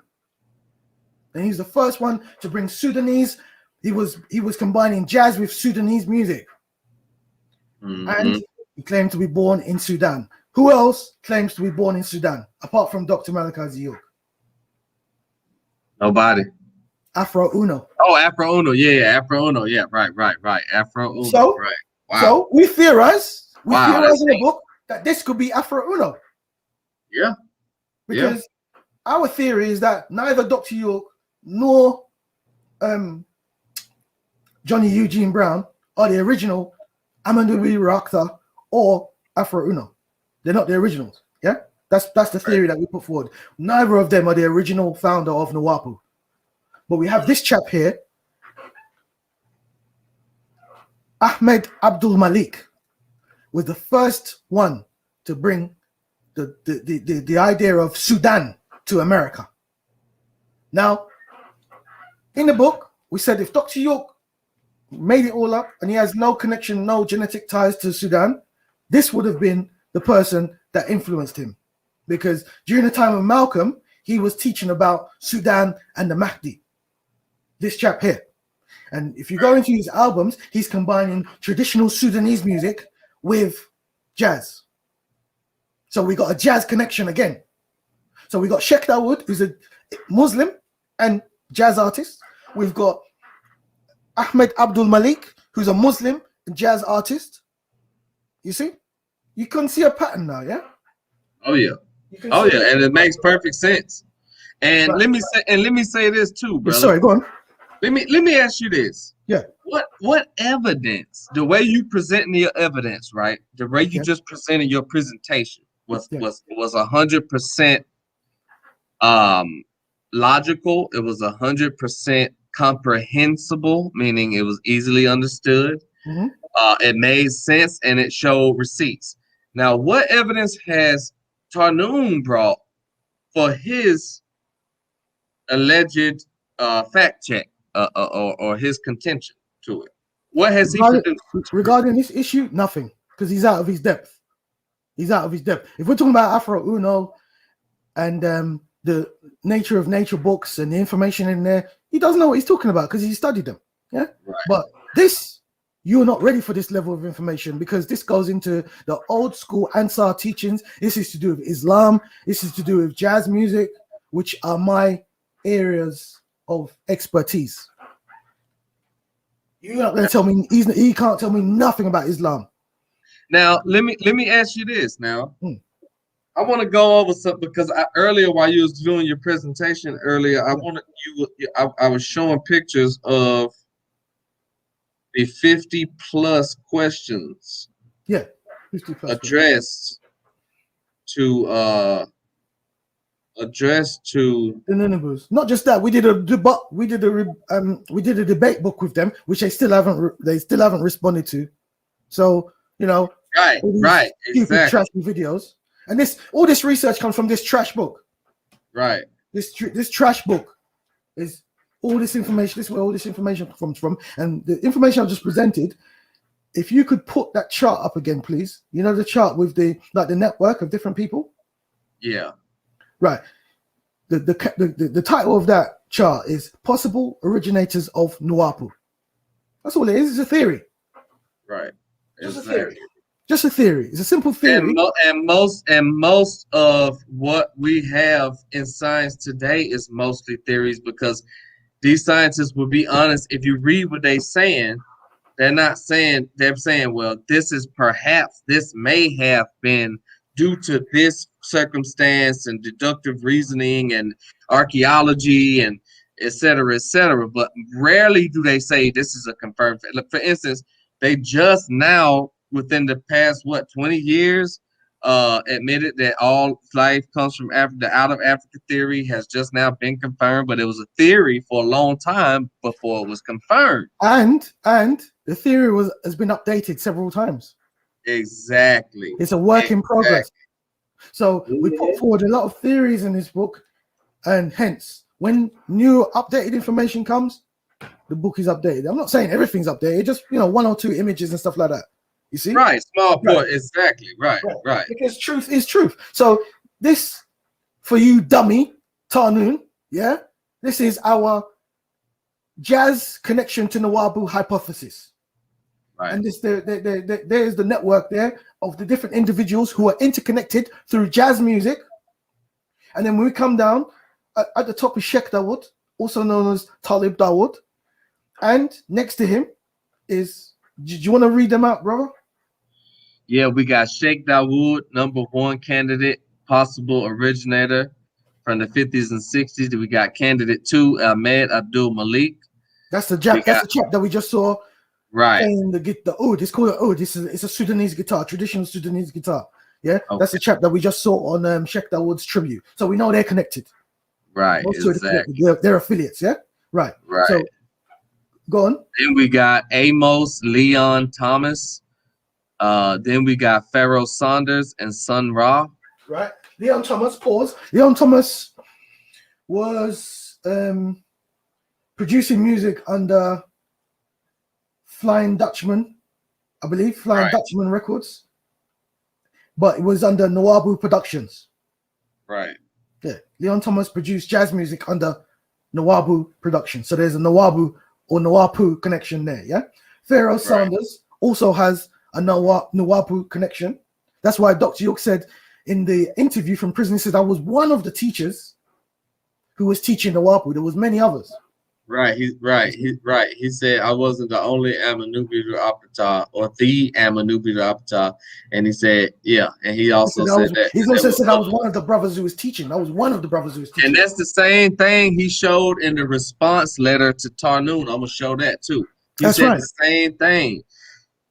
and he's the first one to bring Sudanese. He was combining jazz with Sudanese music, and he claimed to be born in Sudan. Who else claims to be born in Sudan apart from Dr. Malachi Ziyuk? Nobody. Afro Uno. Oh, Afro Uno. Yeah, Afro Uno. Yeah, right. Afro Uno. So, right. Wow. So we theorize in the book that this could be Afro Uno. Yeah. Because our theory is that neither Dr. York nor Johnny Eugene Brown are the original Amadou Rakhtha or Afro Uno. They're not the originals. Yeah, that's the theory that we put forward. Neither of them are the original founder of Nuwaupu. But we have this chap here, Ahmed Abdul Malik, was the first one to bring the idea of Sudan to America. Now, in the book, we said if Dr. York made it all up and he has no connection, no genetic ties to Sudan, this would have been the person that influenced him. Because during the time of Malcolm, he was teaching about Sudan and the Mahdi. This chap here. And if you go into his albums, he's combining traditional Sudanese music with jazz. So we got a jazz connection again. So we got Sheikh Daoud, who's a Muslim and jazz artist. We've got Ahmed Abdul Malik, who's a Muslim and jazz artist. You see? You can see a pattern now, yeah? Oh yeah. And it makes perfect sense. And let me say this too, brother. Sorry, go on. Let me ask you this. Yeah. What evidence, the way you presenting your evidence, right? The way you just presented your presentation was 100% logical. It was 100% comprehensible, meaning it was easily understood. Mm-hmm. It made sense and it showed receipts. Now, what evidence has Tarnoon brought for his alleged fact check or his contention to it? What has he produced? Regarding this issue, nothing, because he's out of his depth. He's out of his depth. If we're talking about Afro Uno and the nature of nature books and the information in there, he doesn't know what he's talking about because he studied them. Yeah. Right. But this, you're not ready for this level of information because this goes into the old school Ansar teachings. This is to do with Islam. This is to do with jazz music, which are my areas of expertise. You're not going to tell me he can't tell me nothing about Islam. Now, let me ask you this. Now, I want to go over something because earlier while you was doing your presentation earlier, I was showing pictures of the 50 plus questions. Yeah, 50 plus addressed to the Noonebus. Not just that, we did a debate. We did a debate book with them, which they still haven't responded to. So right, exactly. Trashy videos, and all this research comes from this trash book. Right. This trash book is all this information. This is where all this information comes from, and the information I've just presented. If you could put that chart up again, please. You know the chart with the network of different people. Yeah. Right. The title of that chart is Possible Originators of Nuwaupu. That's all it is. It's a theory. Right. Just a theory. Just a theory. It's a simple theory. And most of what we have in science today is mostly theories because these scientists will be honest. If you read what they're saying, they're saying, well, this may have been due to this circumstance and deductive reasoning and archaeology and et cetera, but rarely do they say this is a confirmed fact. Look, for instance, they just now, within the past, 20 years, admitted that all life comes from Africa. The out of Africa theory has just now been confirmed, but it was a theory for a long time before it was confirmed. And the theory has been updated several times. Exactly. It's a work in progress. So we put forward a lot of theories in this book, and hence, when new updated information comes, the book is updated. I'm not saying everything's updated, just one or two images and stuff like that. You see? Right, small point, Right. exactly. Right. Because truth is truth. So this, for you dummy, Tarnoon, yeah, this is our jazz connection to Nuwaupu hypothesis. Right. And this there's the network there of the different individuals who are interconnected through jazz music. And then when we come down, at the top is Sheikh Daoud, also known as Talib Daoud. And next to him is, do you want to read them out, brother? Yeah, we got Sheikh Daoud, #1 candidate, possible originator from the 50s and 60s. We got candidate 2, Ahmed Abdul Malik. That's the chap that we just saw. Right. Playing the oud. It's called an oud. It's a Sudanese guitar, traditional Sudanese guitar. Yeah, okay. That's the chap that we just saw on Sheikh Dawood's tribute. So we know they're connected. Right, exactly. They're affiliates, yeah? Right. So go on. Then we got Amos Leon Thomas. Then we got Pharaoh Saunders and Sun Ra. Right. Leon Thomas, pause. Leon Thomas was producing music under Flying Dutchman, I believe, Flying Dutchman Records. But it was under Nuwaupu Productions. Right. Yeah. Leon Thomas produced jazz music under Nuwaupu Productions. So there's a Nuwaupu connection there, yeah? Pharaoh Saunders also has a Nuwaupu connection. That's why Dr. York said in the interview from prison, he said, I was one of the teachers who was teaching Nuwaupu. There was many others. Right. He said I wasn't the only Amanubi Apata or the Amanubi Apata, and he said, yeah, and he also said that. He also said I was one of the brothers who was teaching. I was one of the brothers who was teaching. And that's the same thing he showed in the response letter to Tarnoon. I'm gonna show that too. He said the same thing.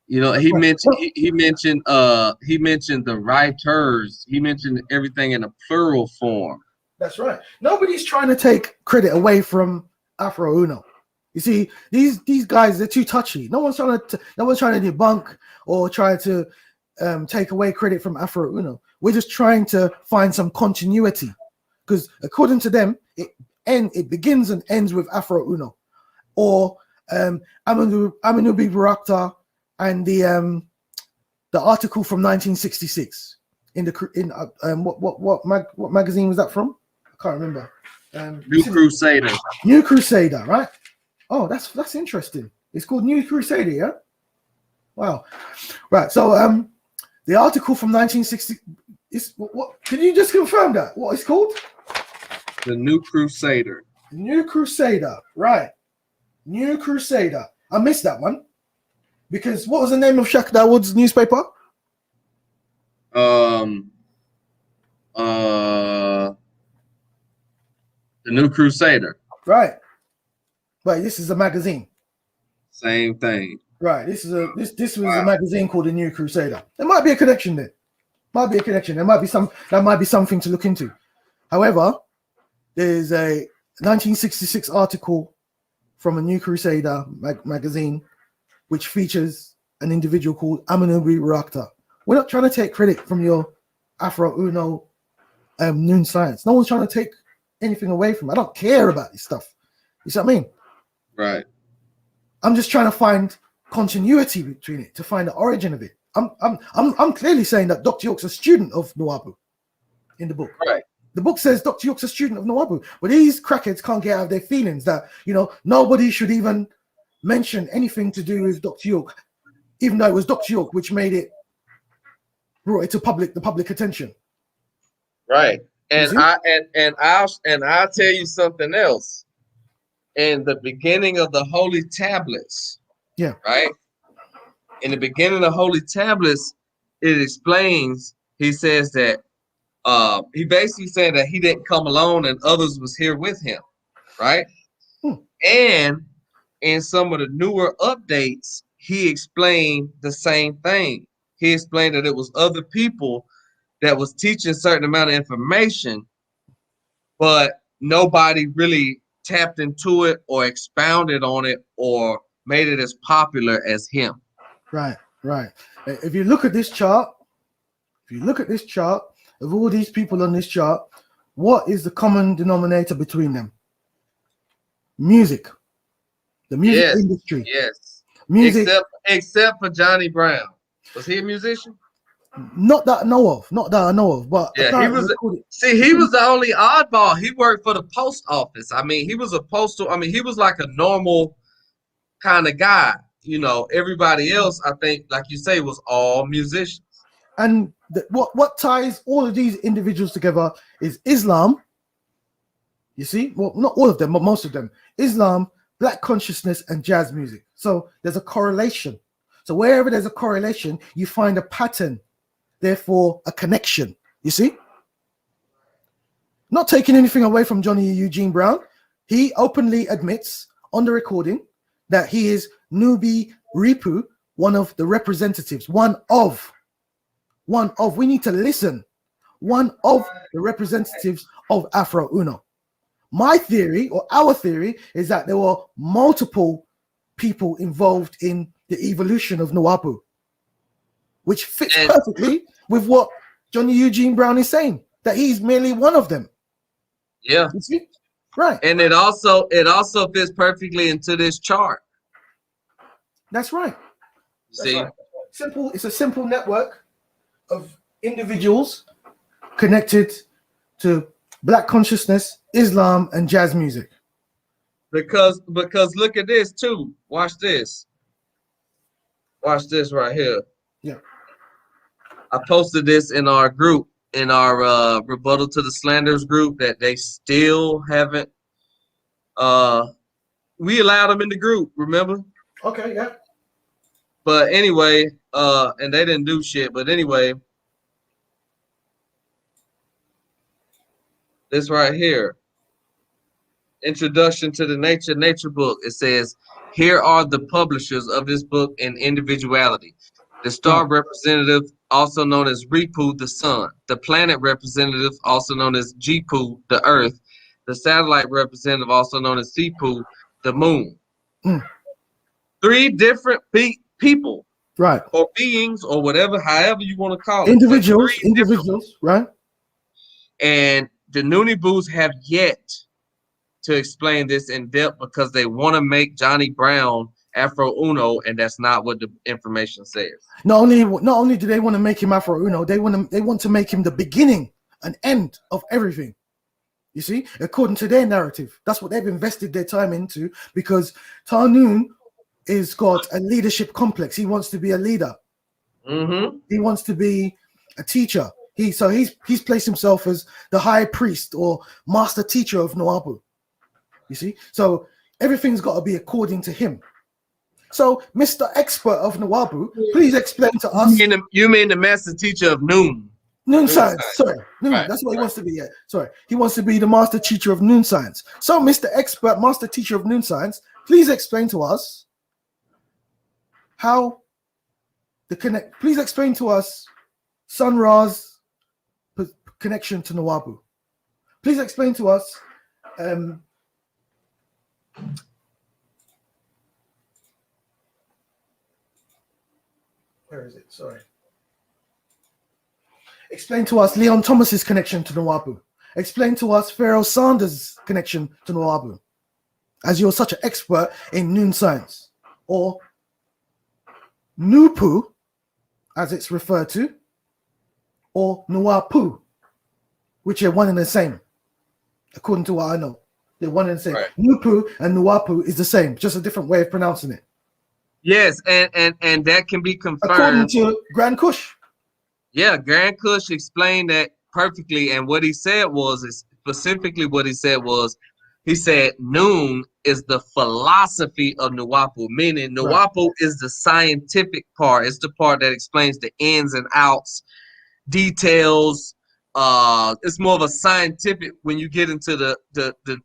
You know, he mentioned the writers. He mentioned everything in a plural form. That's right. Nobody's trying to take credit away from Afro Uno. You see, these guys, they're too touchy. No one's trying to debunk or try to take away credit from Afro Uno. We're just trying to find some continuity, because according to them, it begins and ends with Afro Uno, or Aminu Barakta and the article from 1966 in what magazine was that from? I can't remember. New Crusader. New Crusader, right? Oh, that's interesting. It's called New Crusader, yeah? Wow. Right. So the article from 1960 is what can you just confirm that? What it's called? The New Crusader. New Crusader, right. New Crusader. I missed that one. Because what was the name of Sheikh Dawood's newspaper? The New Crusader. Right. Right. This is a magazine. Same thing. Right. This was a magazine called The New Crusader. There might be a connection there. There might be something to look into. However, there's a 1966 article from a New Crusader magazine which features an individual called Amanubi Barakta. We're not trying to take credit from your Afro Uno noon science. No one's trying to take anything away from it. I don't care about this stuff. You see what I mean? Right. I'm just trying to find continuity between it, to find the origin of it. I'm clearly saying that Dr. York's a student of Nuwaupu in the book. Right. The book says Dr. York's a student of Nuwaupu, but these crackheads can't get out of their feelings that, nobody should even mention anything to do with Dr. York, even though it was Dr. York which brought it to the public attention. Right. And I'll tell you something else. In the beginning of the Holy Tablets, yeah, right? In the beginning of the Holy Tablets, it explains, he says that he basically said that he didn't come alone and others was here with him, right? And in some of the newer updates, he explained the same thing. He explained that it was other people that was teaching a certain amount of information, but nobody really tapped into it or expounded on it or made it as popular as him. Right. If you look at this chart, of all these people on this chart, what is the common denominator between them? Music. The music industry. Yes. Music. Except for Johnny Brown. Was he a musician? Not that I know of. Not that I know of. But yeah, he was the only oddball. He worked for the post office. I mean, he was he was like a normal kind of guy. You know, everybody else, I think, like you say, was all musicians. And what ties all of these individuals together is Islam. You see, well, not all of them, but most of them. Islam, Black consciousness, and jazz music. So there's a correlation. So wherever there's a correlation, you find a pattern, therefore a connection. You see? Not taking anything away from Johnny Eugene Brown. He openly admits on the recording that he is Nuwaupu, one of the representatives, one of, we need to listen, one of the representatives of Afro Uno. My theory, or our theory, is that there were multiple people involved in the evolution of Nuwaupu, which fits perfectly with what Johnny Eugene Brown is saying, that he's merely one of them. Yeah. You see? Right. And it also fits perfectly into this chart. That's right. See? Right. Simple. It's a simple network of individuals connected to Black consciousness, Islam, and jazz music. Because look at this too. Watch this. Watch this right here. Yeah. I posted this in our group, in our rebuttal to the slanders group, that they still haven't. We allowed them in the group, remember? Okay, yeah. But anyway, and they didn't do shit. But anyway, this right here, Introduction to the Nature book. It says, here are the publishers of this book in individuality. The star representative, also known as Ripu, the sun. The planet representative, also known as Jipu, the earth. The satellite representative, also known as Sipu, the moon. 3 different people. Right. Or beings, or whatever, however you want to call it. Individuals, right? And the Noonebus have yet to explain this in depth because they want to make Johnny Brown Afro Uno, and that's not what the information says. Not only do they want to make him Afro Uno, they want to make him the beginning and end of everything. You see, according to their narrative, that's what they've invested their time into, because Tarnoon is got a leadership complex. He wants to be a leader. Mm-hmm. He wants to be a teacher. He's placed himself as the high priest or master teacher of Nuwaupu. You see, so everything's got to be according to him. So, Mr. Expert of Nuwaupu, please explain to us. You mean the master teacher of Noon Science? Sorry, Noon. Right. That's what he wants to be. Yeah, sorry, he wants to be the master teacher of Noon Science. So, Mr. Expert, master teacher of Noon Science, please explain to us how the connect. Please explain to us Sun Ra's connection to Nuwaupu. Please explain to us. Where is it? Sorry. Explain to us Leon Thomas's connection to Nuwaupu. Explain to us Pharaoh Sanders' connection to Nuwaupu, as you're such an expert in Noon Science, or Nupu, as it's referred to, or Nuwaupu, which are one and the same, according to what I know. They're one and the same. Right. Nupu and Nuwaupu is the same, just a different way of pronouncing it. Yes, and that can be confirmed. According to Grand Kush. Yeah, Grand Kush explained that perfectly, and what he said was, he said Noon is the philosophy of Nuwaupu, meaning Nuwaupu is the scientific part. It's the part that explains the ins and outs, details. It's more of a scientific. When you get into the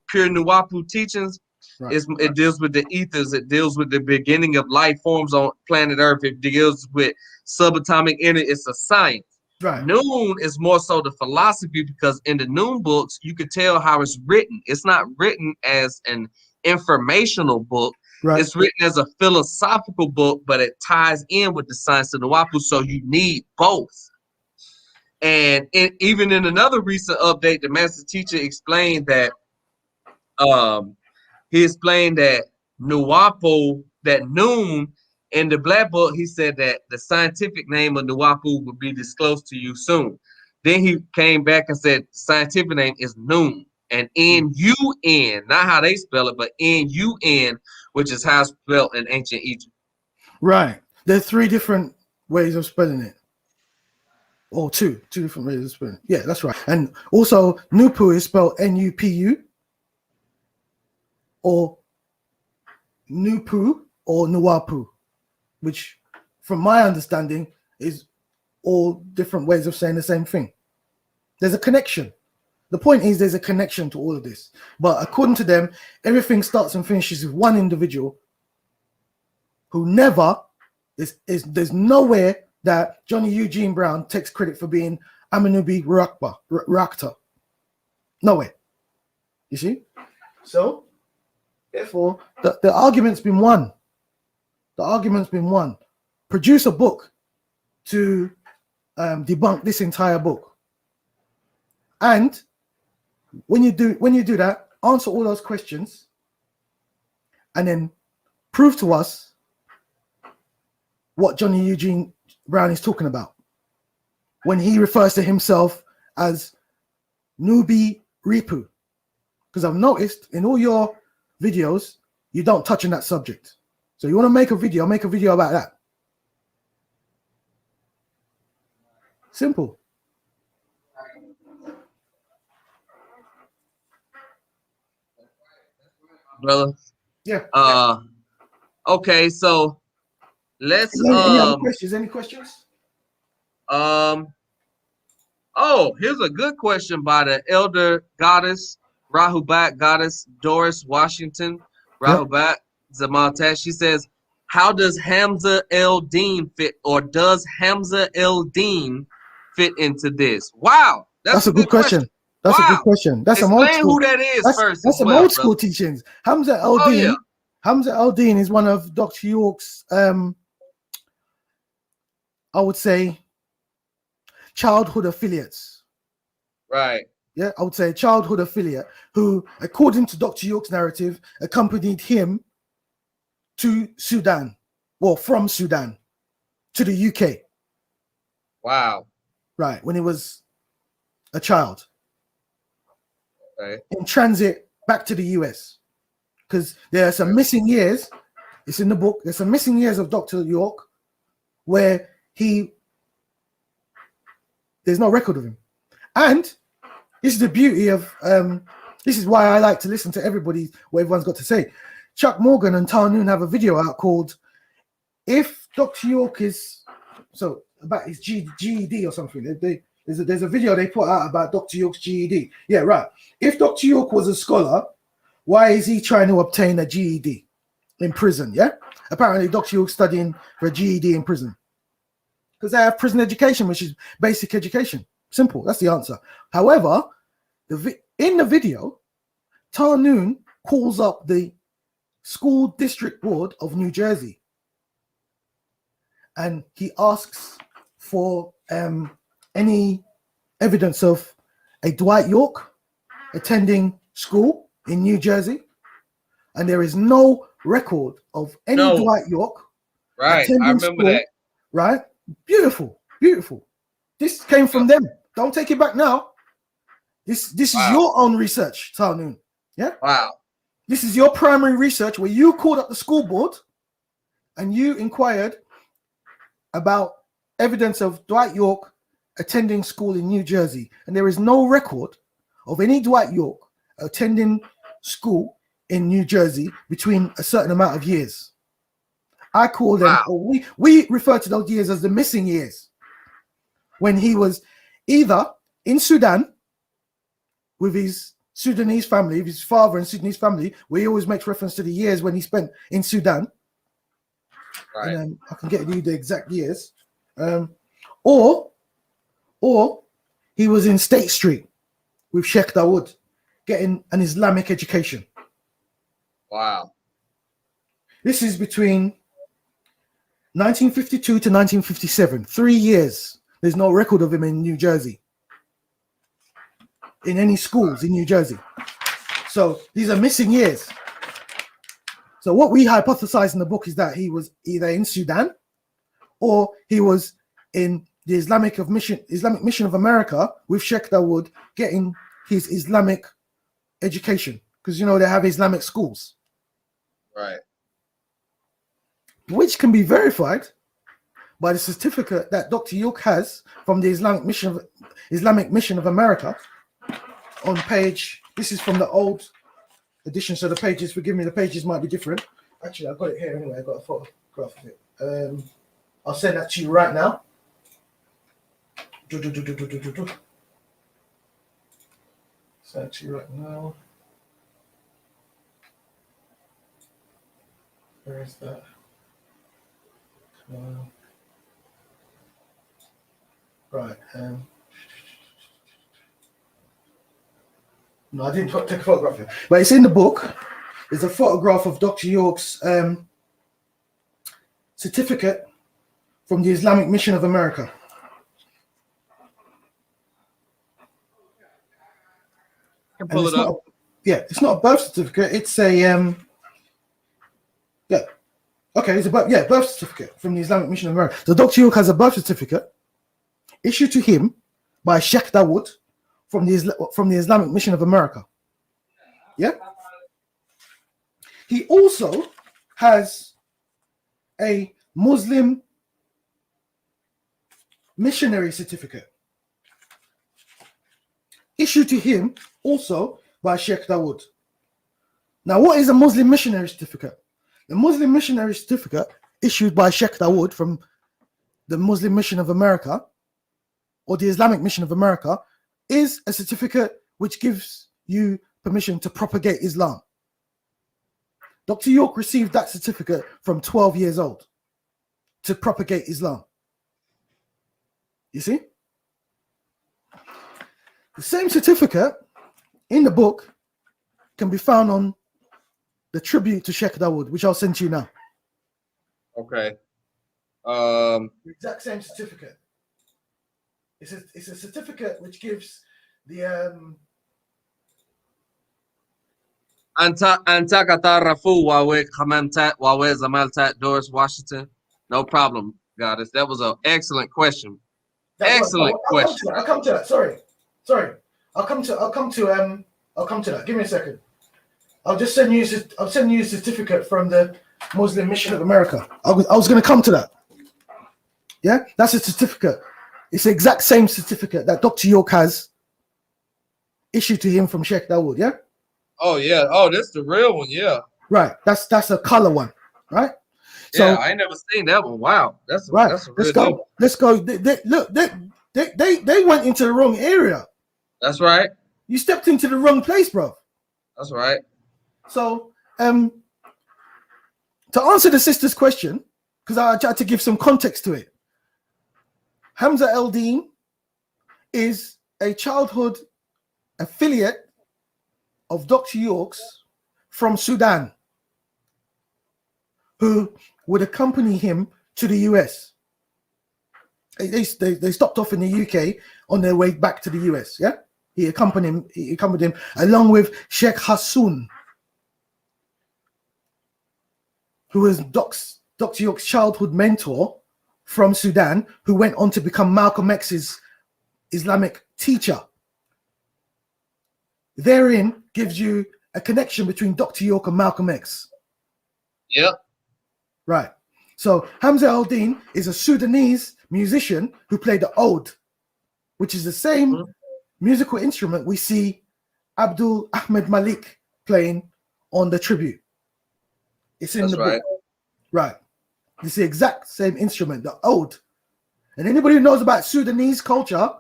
pure Nuwaupu teachings, it deals with the ethers. It deals with the beginning of life forms on planet Earth. It deals with subatomic energy. It's a science. Right. Noon is more so the philosophy, because in the Noon books, you could tell how it's written. It's not written as an informational book. Right. It's written as a philosophical book, but it ties in with the science of Nuwaupu, so you need both. And even in another recent update, the master teacher explained that he explained that Nuwaupu, that noon in the black book, he said that the scientific name of Nuwaupu would be disclosed to you soon. Then he came back and said the scientific name is noon. And N-U-N, not how they spell it, but N-U-N, which is how it's spelled in ancient Egypt. Right. There's 3 different ways of spelling it. Or two different ways of spelling it. Yeah, that's right. And also, Nupu is spelled N-U-P-U, or Nupu, or Nuwaupu, which, from my understanding, is all different ways of saying the same thing. There's a connection. The point is there's a connection to all of this. But according to them, everything starts and finishes with one individual who never there's nowhere that Johnny Eugene Brown takes credit for being Amanubi Rakta. Nowhere. You see? So, therefore, the argument's been won. The argument's been won. Produce a book to debunk this entire book. And when you do that, answer all those questions and then prove to us what Johnny Eugene Brown is talking about when he refers to himself as Nubi Ripu. Because I've noticed in all your videos, you don't touch on that subject. So you want to make a video about that. Simple. Brother. Yeah. Okay, so let's any other questions? Any questions? Oh, here's a good question by the elder goddess, Rahubat goddess Doris Washington, Rahubat Zamaltash. She says, how does Hamza El-Din fit, or does Hamza El-Din fit into this? Wow, that's a good question. That's a good question. That's some old school. Who that is first. That's some old school teachings. Hamza El-Din. Oh, yeah. Hamza El-Din is one of Dr. York's, I would say, childhood affiliates. Right. Yeah, I would say childhood affiliate who, according to Dr. York's narrative, accompanied him to Sudan, well, from Sudan to the UK. Wow. Right, when he was a child. Okay. In transit back to the US. Because there are some missing years, it's in the book, there's some missing years of Dr. York where there's no record of him. And this is the beauty of, this is why I like to listen to everybody, what everyone's got to say. Chuck Morgan and Tarnoon have a video out called If Dr. York is, so about his GED or something. There's a video they put out about Dr. York's GED. Yeah, right. If Dr. York was a scholar, why is he trying to obtain a GED in prison? Yeah, apparently Dr. York's studying for a GED in prison because they have prison education, which is basic education. Simple. That's the answer. However, in the video, Tarnoon calls up the School District Board of New Jersey, and he asks for any evidence of a Dwight York attending school in New Jersey, and there is no record of any Dwight York. Right, I remember school, that. Right, beautiful. This came from them. Don't take it back now. This is your own research, Tarnoon. Yeah. Wow. This is your primary research where you called up the school board and you inquired about evidence of Dwight York attending school in New Jersey, and there is no record of any Dwight York attending school in New Jersey between a certain amount of years. I call them, or we refer to those years as the missing years, when he was either in Sudan with his Sudanese family, his father and Sudanese family, where he always makes reference to the years when he spent in Sudan. Right. And I can get you the exact years. Or he was in State Street with Sheikh Daoud getting an Islamic education. Wow. This is between 1952 to 1957, 3 years. There's no record of him in New Jersey, in any schools in New Jersey. So these are missing years. So what we hypothesize in the book is that he was either in Sudan or he was in the Islamic Mission of America with Sheikh Daoud getting his Islamic education, because you know they have Islamic schools, Right. which can be verified by the certificate that Dr. York has from the Islamic Mission of America on page. This is from the old edition, so the pages, forgive me, the pages might be different. Actually, I've got it here anyway. I've got a photograph of it. I'll send that to you right now. Send it to you right now. Where is that? Right. No, I didn't take a photograph of it, but it's in the book. There's a photograph of Dr. York's certificate from the Islamic Mission of America. I can pull it up. It's not a birth certificate. It's a it's a birth certificate from the Islamic Mission of America. So Dr. York has a birth certificate issued to him by Sheikh Daoud from the Islamic Mission of America. Yeah. He also has a Muslim missionary certificate issued to him also by Sheikh Daoud. Now, what is a Muslim missionary certificate? The Muslim missionary certificate issued by Sheikh Daoud from the Muslim Mission of America or the Islamic Mission of America is a certificate which gives you permission to propagate Islam. Dr. York received that certificate from 12 years old to propagate Islam. You see? The same certificate in the book can be found on the tribute to Sheikh Daoud, which I'll send to you now. Okay. The exact same certificate. It's a certificate which gives the أنت كتعرفوا واوي زمالتك Doris Washington. No problem, Goddess. That was an excellent question. Excellent question. I'll come to that. Sorry. I'll come to that. Give me a second. I'll send you a certificate from the Muslim Mission of America. I was going to come to that. Yeah, that's a certificate. It's the exact same certificate that Dr. York has issued to him from Sheikh Daoud. Yeah. Oh yeah. Oh, that's the real one. Yeah. Right. That's a color one. Right. So yeah, I ain't never seen that one. Wow. That's right. That's a Let's go. deal. Let's go. They went into the wrong area. That's right. You stepped into the wrong place, bro. That's right. So, to answer the sister's question, because I tried to give some context to it, Hamza El-Din is a childhood affiliate of Dr. York's from Sudan, who would accompany him to the US. They stopped off in the UK on their way back to the US. Yeah, he accompanied him along with Sheikh Hassoun, who was Dr. York's childhood mentor from Sudan, who went on to become Malcolm X's Islamic teacher. Therein gives you a connection between Dr. York and Malcolm X. Yep. Right. So Hamza El-Din is a Sudanese musician who played the oud, which is the same musical instrument we see Abdul Ahmed Malik playing on the tribute. It's in the book. Right. It's the exact same instrument, the oud. And anybody who knows about Sudanese culture,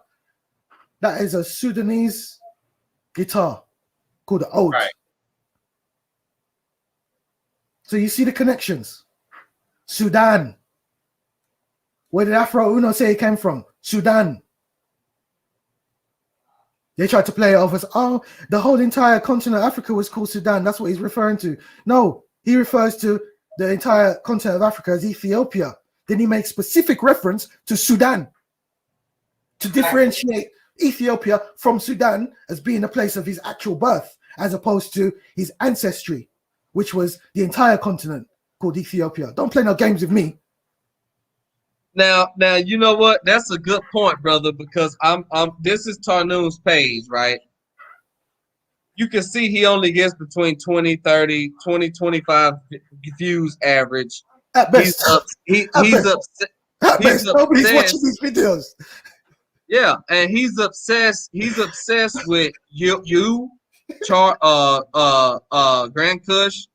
that is a Sudanese guitar called the oud. Right. So you see the connections. Sudan. Where did Afro Uno say it came from? Sudan. They tried to play it off as, oh, the whole entire continent of Africa was called Sudan. That's what he's referring to. No, he refers to the entire continent of Africa as Ethiopia. Then he makes specific reference to Sudan. to differentiate Ethiopia from Sudan as being a place of his actual birth, as opposed to his ancestry, which was the entire continent called Ethiopia. Don't play no games with me. Now, you know what? That's a good point, brother, because this is Tarnoon's page, right? You can see he only gets between 20, 30, 20, 25 views average. At best. He's best. upset. At He's best. Nobody's watching these videos. Yeah, and he's obsessed with you, Grand Kush,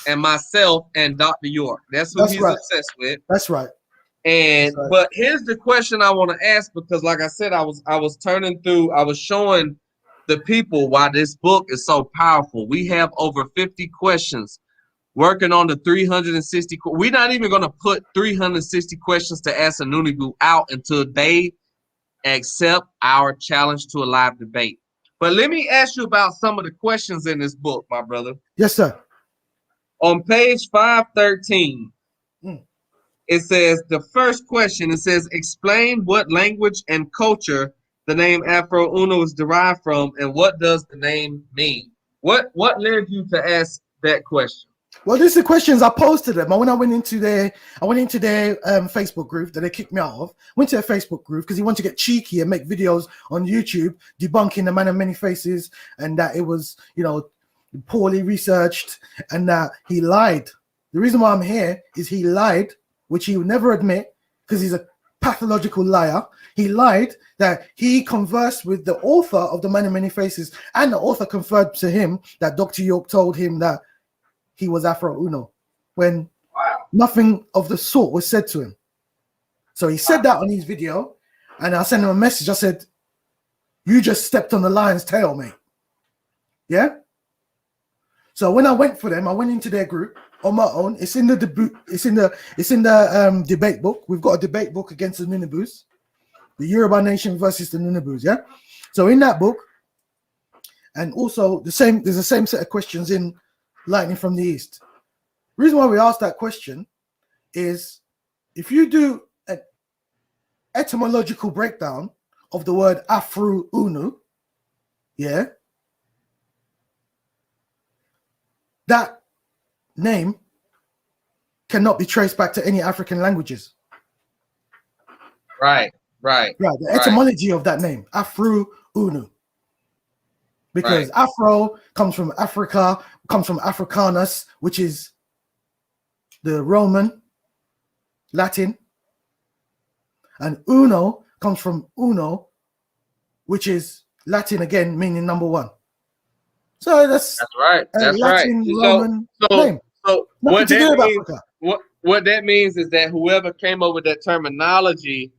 and myself and Dr. York. That's who he's obsessed with. That's right. And but here's the question I want to ask, because like I said, I was turning through, I was showing the people why this book is so powerful. We have over 50 questions working on the 360. We're not even going to put 360 questions to ask a Noonebus out until they accept our challenge to a live debate. But let me ask you about some of the questions in this book, my brother. Yes, sir. On page 513, it says, the first question, it says, explain what language and culture the name Afro Uno is derived from, and what does the name mean? What led you to ask that question? Well, these are the questions I posed to them. I went into their Facebook group that they kicked me out of. Went to their Facebook group because he wanted to get cheeky and make videos on YouTube debunking the man of many faces, and that it was, poorly researched, and that he lied. The reason why I'm here is he lied, which he would never admit because he's a pathological liar. He lied that he conversed with the author of the man of many faces, and the author confirmed to him that Dr. York told him that he was Afro Uno, when nothing of the sort was said to him. So he said that on his video, and I sent him a message. I said, you just stepped on the lion's tail, mate. Yeah? So when I went for them, I went into their group on my own. It's in the debate book. We've got a debate book against the Noonebus, the Yoruba Nation versus the Noonebus, yeah? So in that book, and also there's the same set of questions in Lightning from the East. The reason why we asked that question is if you do an etymological breakdown of the word Afro Uno, yeah, that name cannot be traced back to any African languages. Right. The etymology of that name, Afro Uno. Because Afro comes from Africa, comes from Africanus, which is the Roman, Latin. And Uno comes from Uno, which is Latin again, meaning number one. So that's right. That's Latin, right. Roman name. So what that means is that whoever came up with that terminology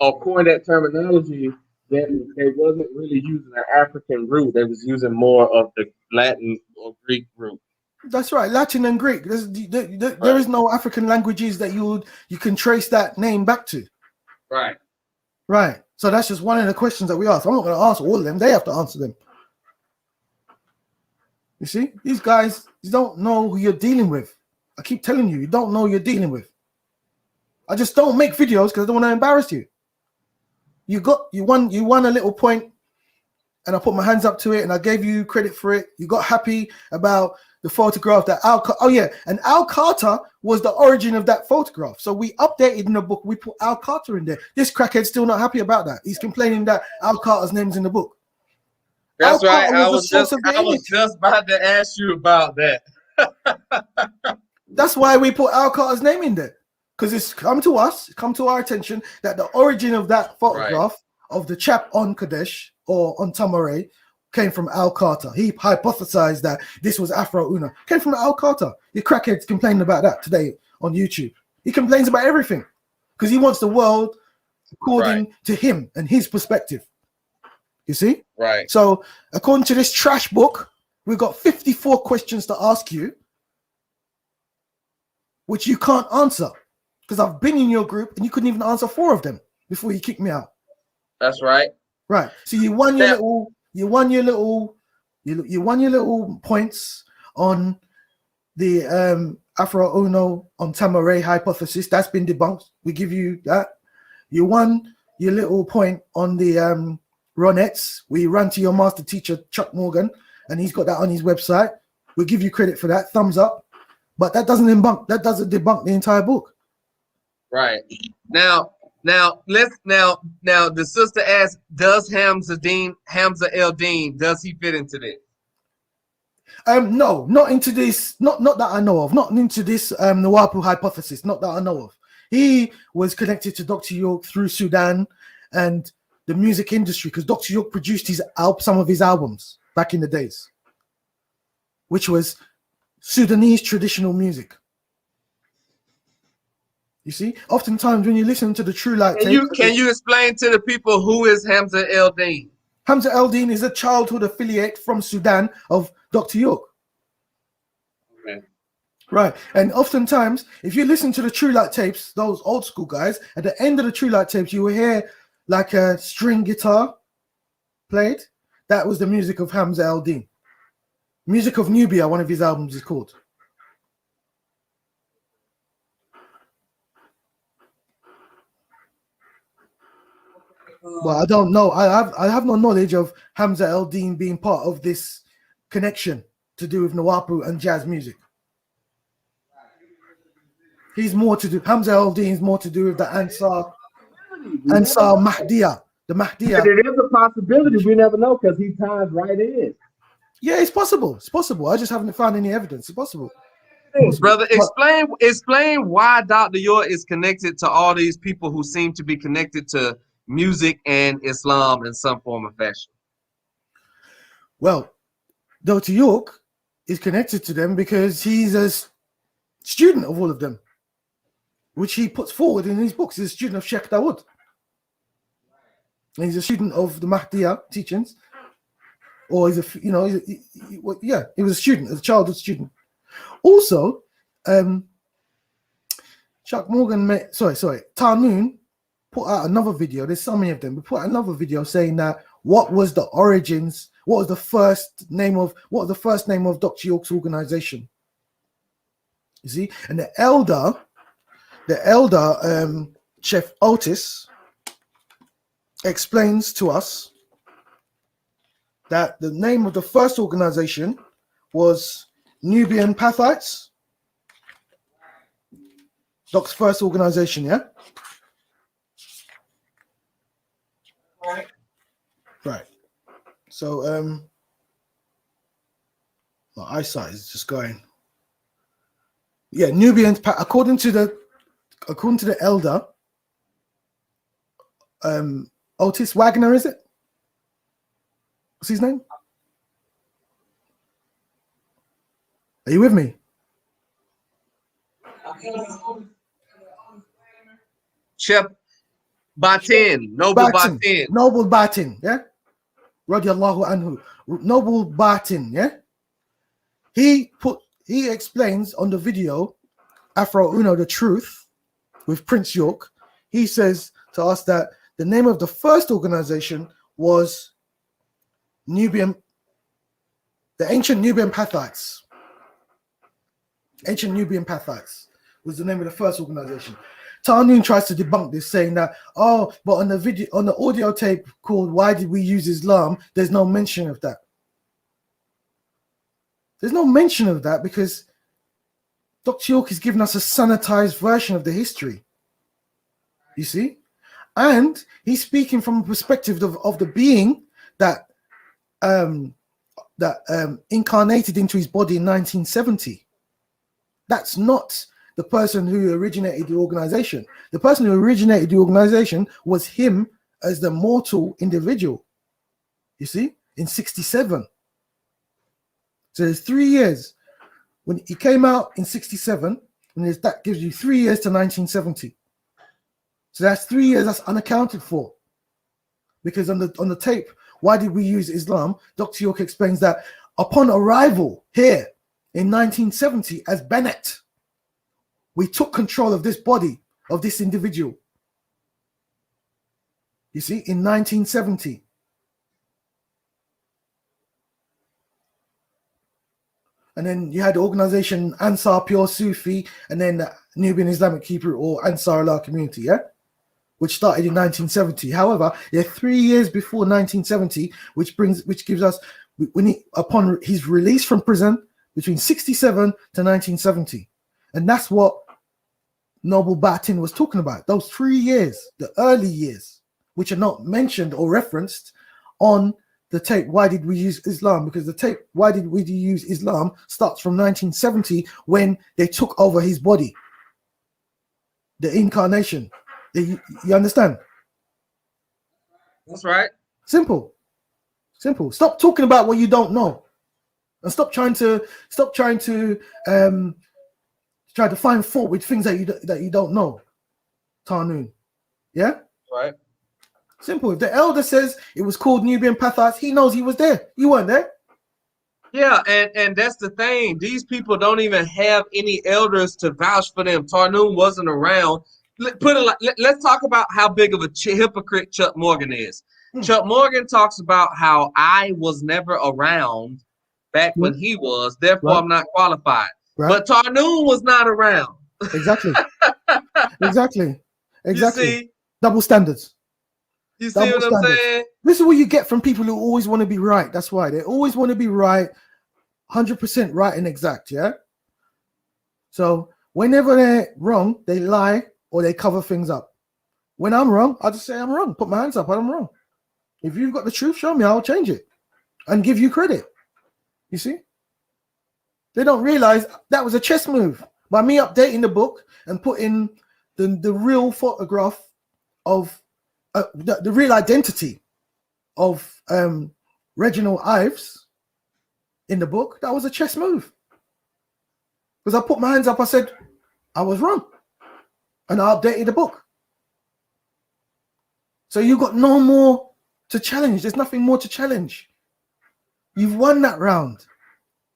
or coined that terminology, that they wasn't really using an African root. They was using more of the Latin or Greek root. That's right, Latin and Greek. There is no African languages that you can trace that name back to. Right. So that's just one of the questions that we ask. I'm not going to answer all of them. They have to answer them. You see, these guys, you don't know who you're dealing with. I keep telling you, you don't know who you're dealing with. I just don't make videos because I don't want to embarrass you. You won a little point, and I put my hands up to it, and I gave you credit for it. You got happy about the photograph that and Al Carter was the origin of that photograph. So we updated in the book. We put Al Carter in there. This crackhead's still not happy about that. He's complaining that Al Carter's name's in the book. That's right. I was just about to ask you about that. That's why we put Al Carter's name in there. Because it's come to our attention that the origin of that photograph of the chap on Kadesh or on Tamare came from Al Carter. He hypothesized that this was Afro Uno. Came from Al Carter. Your crackhead's complaining about that today on YouTube. He complains about everything because he wants the world according to him and his perspective. You see? Right. So according to this trash book, we've got 54 questions to ask you, which you can't answer. Because I've been in your group and you couldn't even answer 4 of them before you kicked me out. That's right. Right. So you won your little points on the Afro Uno on Tamare hypothesis. That's been debunked. We give you that. You won your little point on the Ronettes. We run to your master teacher, Chuck Morgan, and he's got that on his website. We'll give you credit for that. Thumbs up. But that doesn't debunk the entire book. Right. Now the sister asked, does Hamza El Din, does he fit into this? No, not into this, not that I know of, not into this Nuwaupu hypothesis, not that I know of. He was connected to Dr. York through Sudan and the music industry, because Dr. York produced some of his albums back in the days, which was Sudanese traditional music. You see, oftentimes when you listen to the True Light tape, can you explain to the people who is Hamza El Din? Hamza El Din is a childhood affiliate from Sudan of Dr. York. Okay. Right. And oftentimes, if you listen to the True Light tapes, those old school guys, at the end of the True Light tapes, you will hear like a string guitar played. That was the music of Hamza El Din. Music of Nubia, one of his albums is called. Well, I don't know. I have no knowledge of Hamza El Din being part of this connection to do with Nuwaupu and jazz music. He's more to do. Hamza El Din is more to do with the Ansar Mahdiya. The Mahdiya. But it is a possibility. We never know because he ties right in. Yeah, it's possible. It's possible. I just haven't found any evidence. It's possible. Brother, explain why Dr. York is connected to all these people who seem to be connected to music and Islam in some form or fashion. Well, Dr. York is connected to them because he's a student of all of them, which he puts forward in his books. He's a student of Sheikh Daoud. And he's a student of the Mahdiya teachings. Or he was a student, a childhood student. Also, Chuck Morgan, Tarnoon put out another video. There's so many of them. We put out another video saying that what was the first name of Dr. York's organization? You see, and the elder, Chef Otis, explains to us that the name of the first organization was Nubian Pathites. Doc's first organization, yeah? Right. So my eyesight is just going. Yeah, Nubian, according to the elder, Otis Wagner, is it? What's his name? Are you with me? Chef Batin, Noble Batin. Noble Batin, yeah? Radiallahu anhu. Noble Batin, yeah? He explains on the video, Afro Uno, the truth, with Prince York. He says to us that the name of the first organization was the ancient Nubian Pathites. Ancient Nubian Pathites was the name of the first organization. Tarnoon tries to debunk this, saying that, but on the audio tape called "Why Did We Use Islam?" there's no mention of that. There's no mention of that because Dr. York is giving us a sanitized version of the history. You see? And he's speaking from a perspective of the being that incarnated into his body in 1970. That's not the person who originated the organization. The person who originated the organization was him as the mortal individual. You see? In 67. So there's 3 years. When he came out in 67, and that gives you 3 years to 1970. So that's 3 years that's unaccounted for. Because on the tape, Why Did We Use Islam? Dr. York explains that upon arrival here in 1970 as Bennett, we took control of this body, of this individual. You see, in 1970. And then you had the organization Ansar Pure Sufi, and then the Nubian Islamic Hebrew or Ansar Allah Community, yeah? which started in 1970. However, they're 3 years before 1970, which gives us upon his release from prison between 67 to 1970, and that's what Noble Batin was talking about. Those 3 years, the early years, which are not mentioned or referenced on the tape. Why did we use Islam? Because the tape, why did we use Islam, starts from 1970 when they took over his body, the incarnation. You understand? That's right. Simple. Stop talking about what you don't know, and stop trying to find fault with things that you don't know. Tarnoon, yeah, right. Simple. If the elder says it was called Nubian Pathos, he knows he was there. You weren't there. Yeah, and that's the thing. These people don't even have any elders to vouch for them. Tarnoon wasn't around. Let's talk about how big of a hypocrite Chuck Morgan is. Chuck Morgan talks about how I was never around back when he was, therefore I'm not qualified. Right. But Tarnoon was not around. Exactly. Exactly. You see? Double standards. You see what I'm saying? This is what you get from people who always want to be right. That's why they always want to be right, 100% right and exact. Yeah. So whenever they're wrong, they lie or they cover things up. When I'm wrong, I just say I'm wrong. Put my hands up. I'm wrong. If you've got the truth, show me. I'll change it and give you credit. You see? They don't realize that was a chess move by me updating the book and putting the real photograph of the real identity of Reginald Ives in the book. That was a chess move. Because I put my hands up, I said, I was wrong. And I updated the book. So you got no more to challenge. There's nothing more to challenge. You've won that round.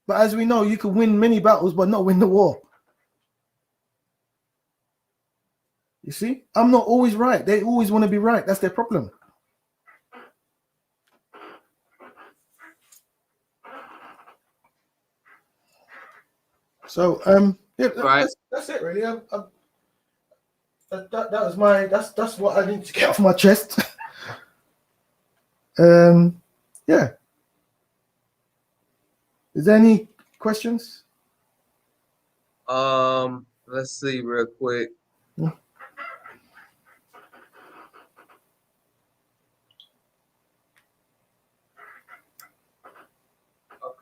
But as we know, you can win many battles, but not win the war. You see? I'm not always right. They always want to be right. That's their problem. So, yeah, right. That's it, really. That was my that's what I need to get off my chest. Yeah. Is there any questions? Let's see real quick. Yeah.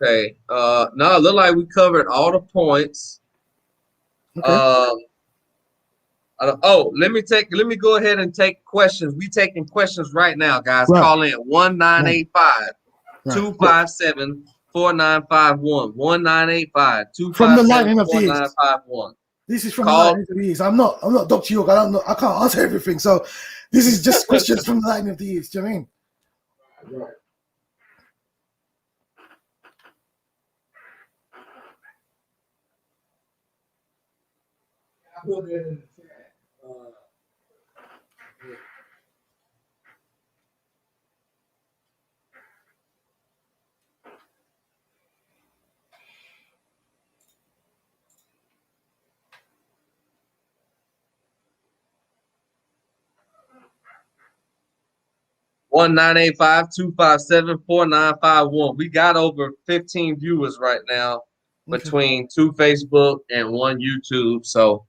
Okay. No, it looked like we covered all the points. Okay. Let me go ahead and take questions. We taking questions right now, guys. Right. Call in 1985-257-4951. 1985-257-4951. From the lightning of the east. This is from the lightning of the east. I'm not Dr. York. I can't answer everything. So this is just questions from the lightning of the east. Do you know what I mean? Right. I put it in the chat. 1985-257-4951. We got over 15 viewers right now between 2 Facebook and 1 YouTube. So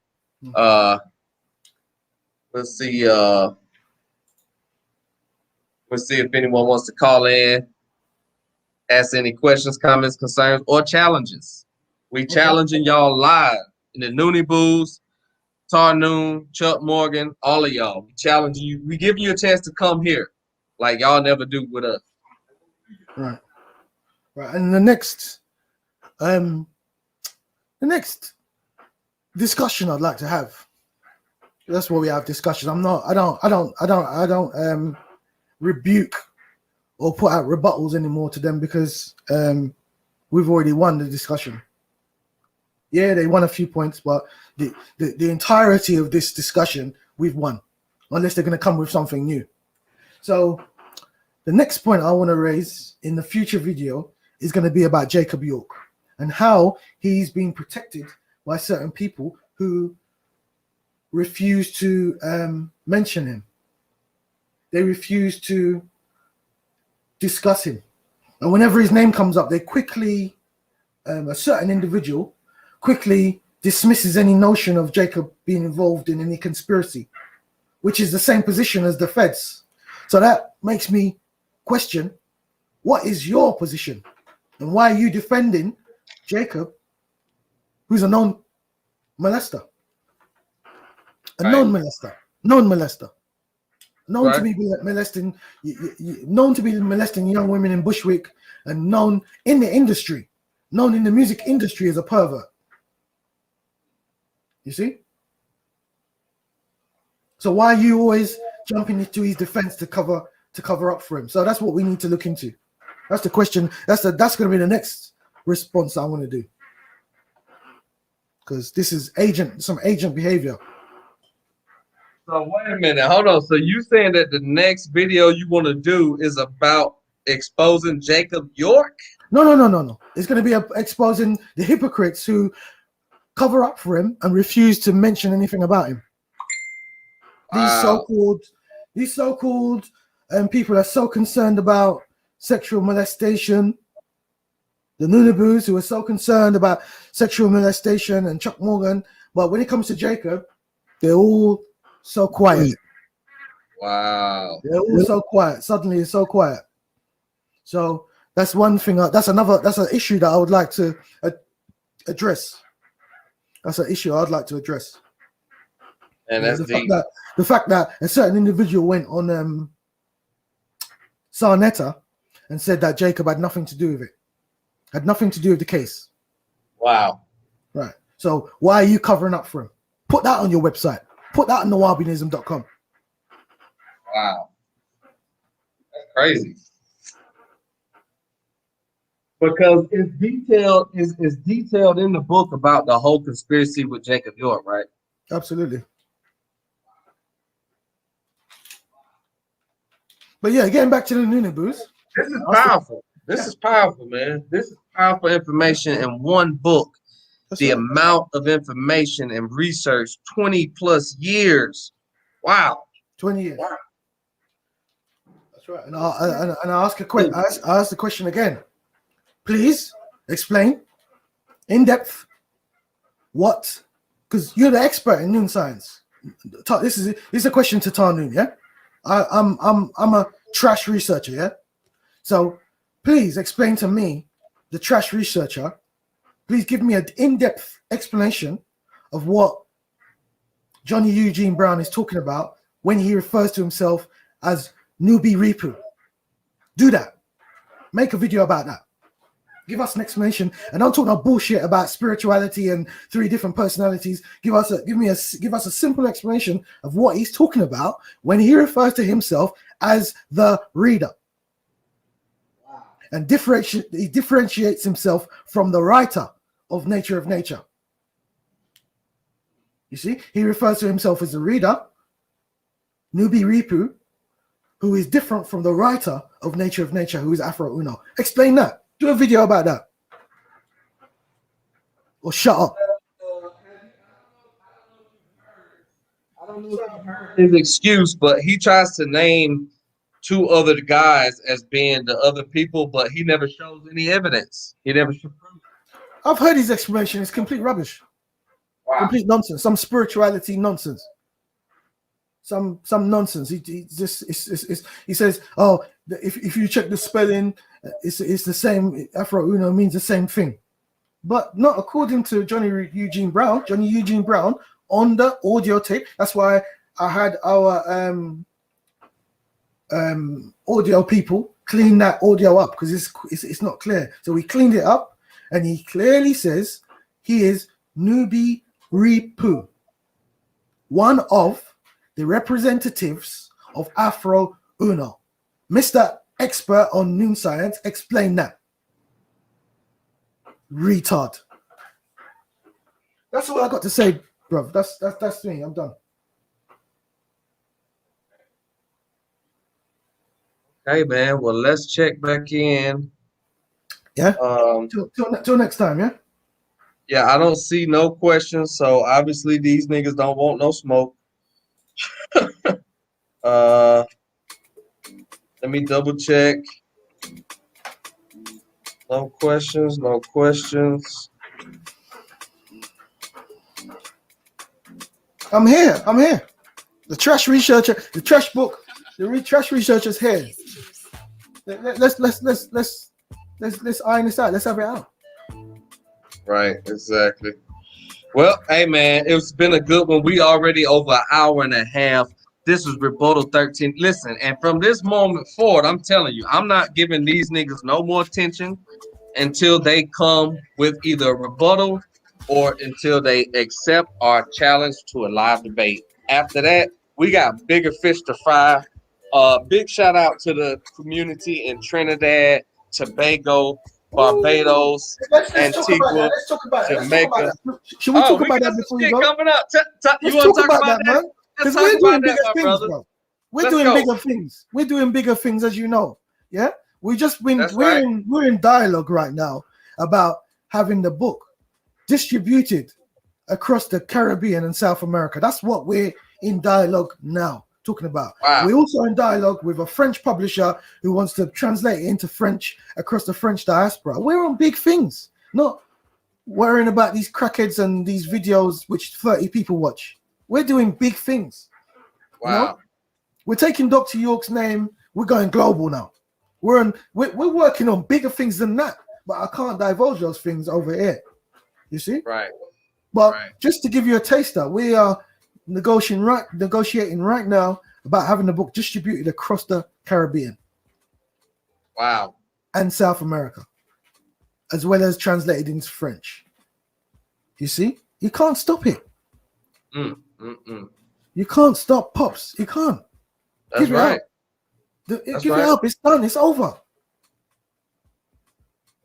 let's see if anyone wants to call in, ask any questions, comments, concerns, or challenges. We challenging y'all live in the Noonebus, Tarnoon, Chuck Morgan, all of y'all. We challenging you. We giving you a chance to come here, like y'all never do with us. Right. And the next discussion I'd like to have. That's where we have discussions. I don't rebuke or put out rebuttals anymore to them because we've already won the discussion. Yeah, they won a few points, but the entirety of this discussion we've won, unless they're going to come with something new. So the next point I want to raise in the future video is going to be about Jacob York and how he's being protected by certain people who refuse to mention him. they refuse to discuss him. And whenever his name comes up, they quickly, a certain individual quickly dismisses any notion of Jacob being involved in any conspiracy, which is the same position as the feds. So that makes me question, what is your position? And why are you defending Jacob, who's a known molester? Known molester. Known to be molesting, known to be molesting young women in Bushwick, and known in the industry, known in the music industry as a pervert. You see? So why are you always jumping into his defense to cover up for him? So that's what we need to look into. That's the question. That's going to be the next response I want to do, because this is some agent behavior. So wait a minute, hold on. So you saying that the next video you want to do is about exposing Jacob York? No. It's going to be exposing the hypocrites who cover up for him and refuse to mention anything about him. Wow. These so-called people are so concerned about sexual molestation. The Noonebus, who are so concerned about sexual molestation, and Chuck Morgan, but when it comes to Jacob, they're all so quiet. Wow. They're all so quiet. Suddenly it's so quiet. So that's one thing. That's an issue that I would like to address. That's an issue I'd like to address. And that's the fact that a certain individual went on Sarnetta and said that Jacob had nothing to do with it. Had nothing to do with the case. Wow. Right. So why are you covering up for him? Put that on your website. Put that on Nuwaupunism.com. Wow. That's crazy. Because it's detailed in the book about the whole conspiracy with Jacob York, right? Absolutely. But yeah, getting back to the Noonebus. This is powerful. This is powerful, man. This is powerful information in one book. That's the right. amount of information and research, 20 plus years. Wow. 20 years. Wow. That's right. And I ask the question again. Please explain in depth what, because you're the expert in Noon science. This is a question to Tarnoon, yeah? I'm a trash researcher, yeah? So please explain to me, the trash researcher, please give me an in-depth explanation of what Johnny Eugene Brown is talking about when he refers to himself as Nuwaupu. Do that. Make a video about that. Give us an explanation, and don't talk no bullshit about spirituality and 3 different personalities. Give us a simple explanation of what he's talking about when he refers to himself as the reader. Wow. And he differentiates himself from the writer of Nature of Nature. You see, he refers to himself as the reader, Nuwaupu, who is different from the writer of Nature of Nature, who is Afro Uno. Explain that. Do a video about that. Or shut up. I don't know if you heard his excuse, but he tries to name 2 other guys as being the other people, but he never shows any evidence. He never shows proof. I've heard his explanation. It's complete rubbish. Wow. Complete nonsense. Some spirituality nonsense. Some nonsense. He says, oh, if you check the spelling, it's the same. Afro Uno means the same thing, but not according to Johnny Eugene Brown. Johnny Eugene Brown on the audio tape. That's why I had our audio people clean that audio up, because it's not clear. So we cleaned it up, and he clearly says he is Nuwaupu, one of the representatives of Afro Uno. Mr. Expert on Noon Science, explain that. Retard. That's all I got to say, bro. That's me. I'm done. Okay, man. Well, let's check back in. Yeah. Till next time. Yeah. Yeah, I don't see no questions, so obviously these niggas don't want no smoke. Let me double check. No questions. No questions. I'm here. I'm here. The trash researcher, the trash book, trash researcher's here. Let's iron this out. Let's have it out. Right, exactly. Well, hey man, it's been a good one. We already over an hour and a half. This was Rebuttal 13. Listen, and from this moment forward, I'm telling you, I'm not giving these niggas no more attention until they come with either a rebuttal or until they accept our challenge to a live debate. After that, we got bigger fish to fry. Big shout out to the community in Trinidad, Tobago, Barbados, Let's talk about that. Antigua, Let's talk about that. Jamaica. Should we talk We about got that some before you shit go? coming up. You Let's want to talk talk about that, man. Because Let's we're talk doing about bigger that, my things, brother. bro. We're Let's doing go. bigger things. We're doing bigger things, as you know. Yeah, That's we're right. in dialogue right now about having the book distributed across the Caribbean and South America. That's what we're in dialogue now talking about. Wow. We're also in dialogue with a French publisher who wants to translate it into French across the French diaspora. We're on big things, not worrying about these crackheads and these videos which 30 people watch. We're doing big things. Wow. You know? We're taking Dr. York's name. We're going global now. We're working on bigger things than that, but I can't divulge those things over here. You see? Right. But Right. just to give you a taster, we are negotiating right now about having the book distributed across the Caribbean. Wow. And South America, as well as translated into French. You see? You can't stop it. You can't stop Pops. You can't. That's right. Give it up. It's done. It's over.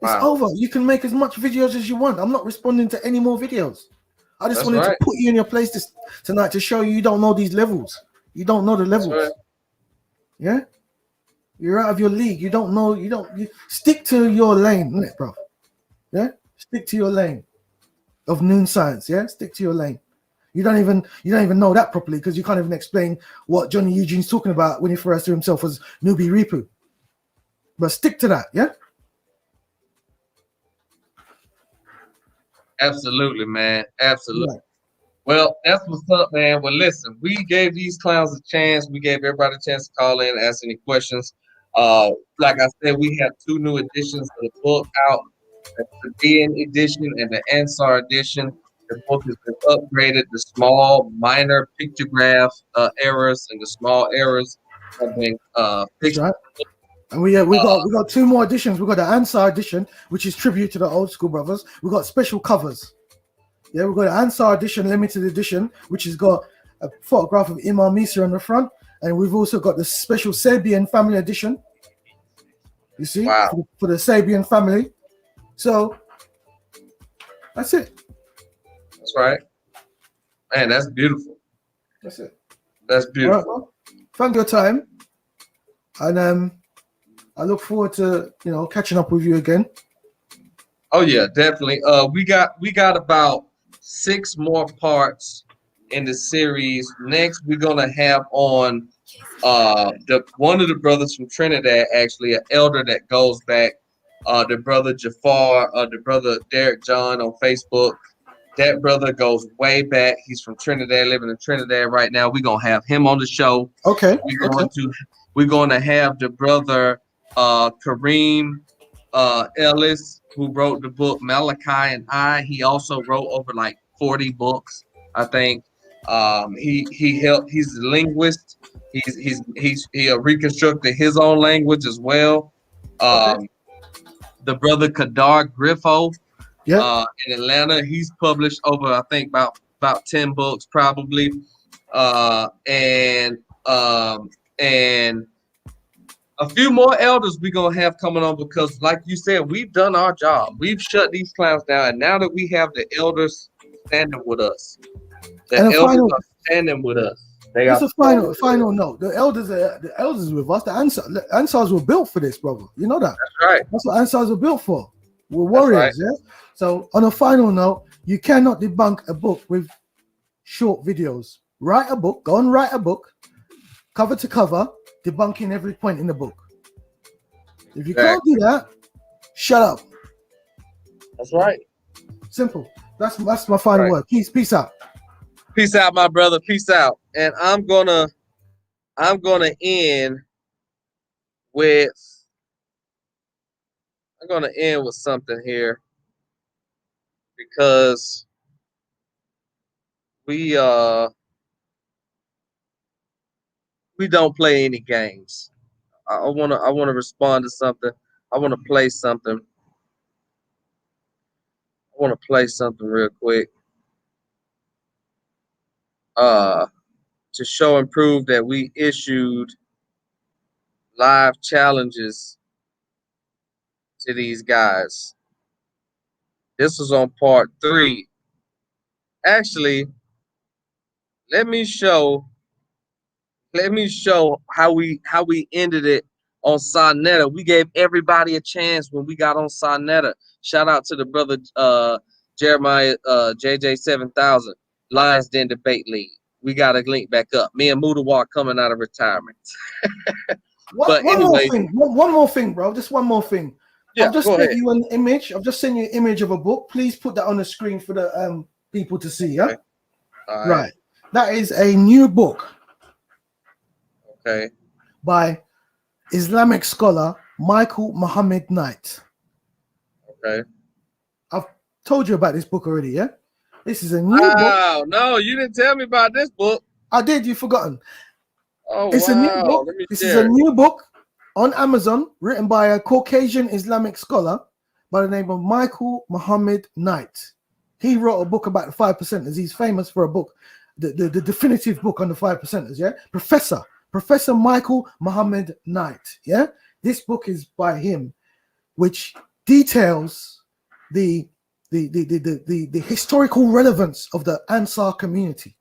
It's over. You can make as much videos as you want. I'm not responding to any more videos. I just wanted to put you in your place tonight to show you don't know these levels. You don't know the levels. Right. Yeah? You're out of your league. You don't know. You stick to your lane, innit, bro? Yeah? Stick to your lane of noon science. Yeah? Stick to your lane. You don't even know that properly because you can't even explain what Johnny Eugene's talking about when he refers to himself as Nubi Ripu. But stick to that, yeah? Absolutely, man. Absolutely. Right. Well, that's what's up, man. Well, listen, we gave these clowns a chance. We gave everybody a chance to call in and ask any questions. Like I said, we have 2 new editions of the book out. The Caribbean edition and the Ansar edition. The book has been upgraded. The small, minor pictograph errors and the small errors have been fixed. Right. And we got 2 more editions. We got the Ansar edition, which is tribute to the old school brothers. We got special covers. Yeah, we got the Ansar edition, limited edition, which has got a photograph of Imam Isa on the front, and we've also got the special Sabian family edition. You see, for the Sabian family. So that's it. That's right. Man, that's beautiful. That's it. That's beautiful. All right, well, thank your time, and I look forward to catching up with you again. Oh yeah, definitely. We got about 6 more parts in the series. Next, we're gonna have on one of the brothers from Trinidad, actually, an elder that goes back. The brother Jafar, the brother Derek John on Facebook. That brother goes way back. He's from Trinidad, living in Trinidad right now. We're gonna have him on the show. Okay. We're going to have the brother Kareem Ellis, who wrote the book Malachi and I. He also wrote over like 40 books, I think. He helped. He's a linguist. He reconstructed his own language as well. The brother Kadar Griffo, in Atlanta, he's published over, I think, about 10 books probably. And a few more elders we're gonna have coming on because, like you said, we've done our job. We've shut these clowns down, and now that we have the elders standing with us, are standing with us. It's a final note. The elders are with us. The Ansars were built for this, brother. You know that. That's right. That's what Ansars are built for. We're warriors, yeah. So on a final note, you cannot debunk a book with short videos. Write a book. Go and write a book, cover to cover, debunking every point in the book. If you can't do that, shut up. That's right. Simple. That's my final word. Peace out. Peace out, my brother. Peace out. And I'm gonna end with something here because we don't play any games. I wanna respond to something. I wanna play something. I wanna play something real quick. To show and prove that we issued live challenges to these guys. This was on part 3. Actually, let me show how we ended it on Sonetta. We gave everybody a chance when we got on Sonetta. Shout out to the brother Jeremiah JJ 7000 Lions Den Debate League. We got a link back up. Me and Mudawar coming out of retirement. One more thing, bro. Just one more thing. Yeah, I've just go sent ahead. you an image. I've just sent you an image of a book. Please put that on the screen for the people to see. Yeah. Okay. All right. That is a new book. Okay. By Islamic scholar Michael Muhammad Knight. Okay. I've told you about this book already. Yeah. This is a new book. Oh no, you didn't tell me about this book. I did. You've forgotten. Oh, it's a new book. This is a new book on Amazon, written by a Caucasian Islamic scholar by the name of Michael Muhammad Knight. He wrote a book about the 5%ers. He's famous for a book, the definitive book on the 5%ers. Yeah, Professor Michael Muhammad Knight. Yeah, this book is by him, which details the historical relevance of the Ansar community.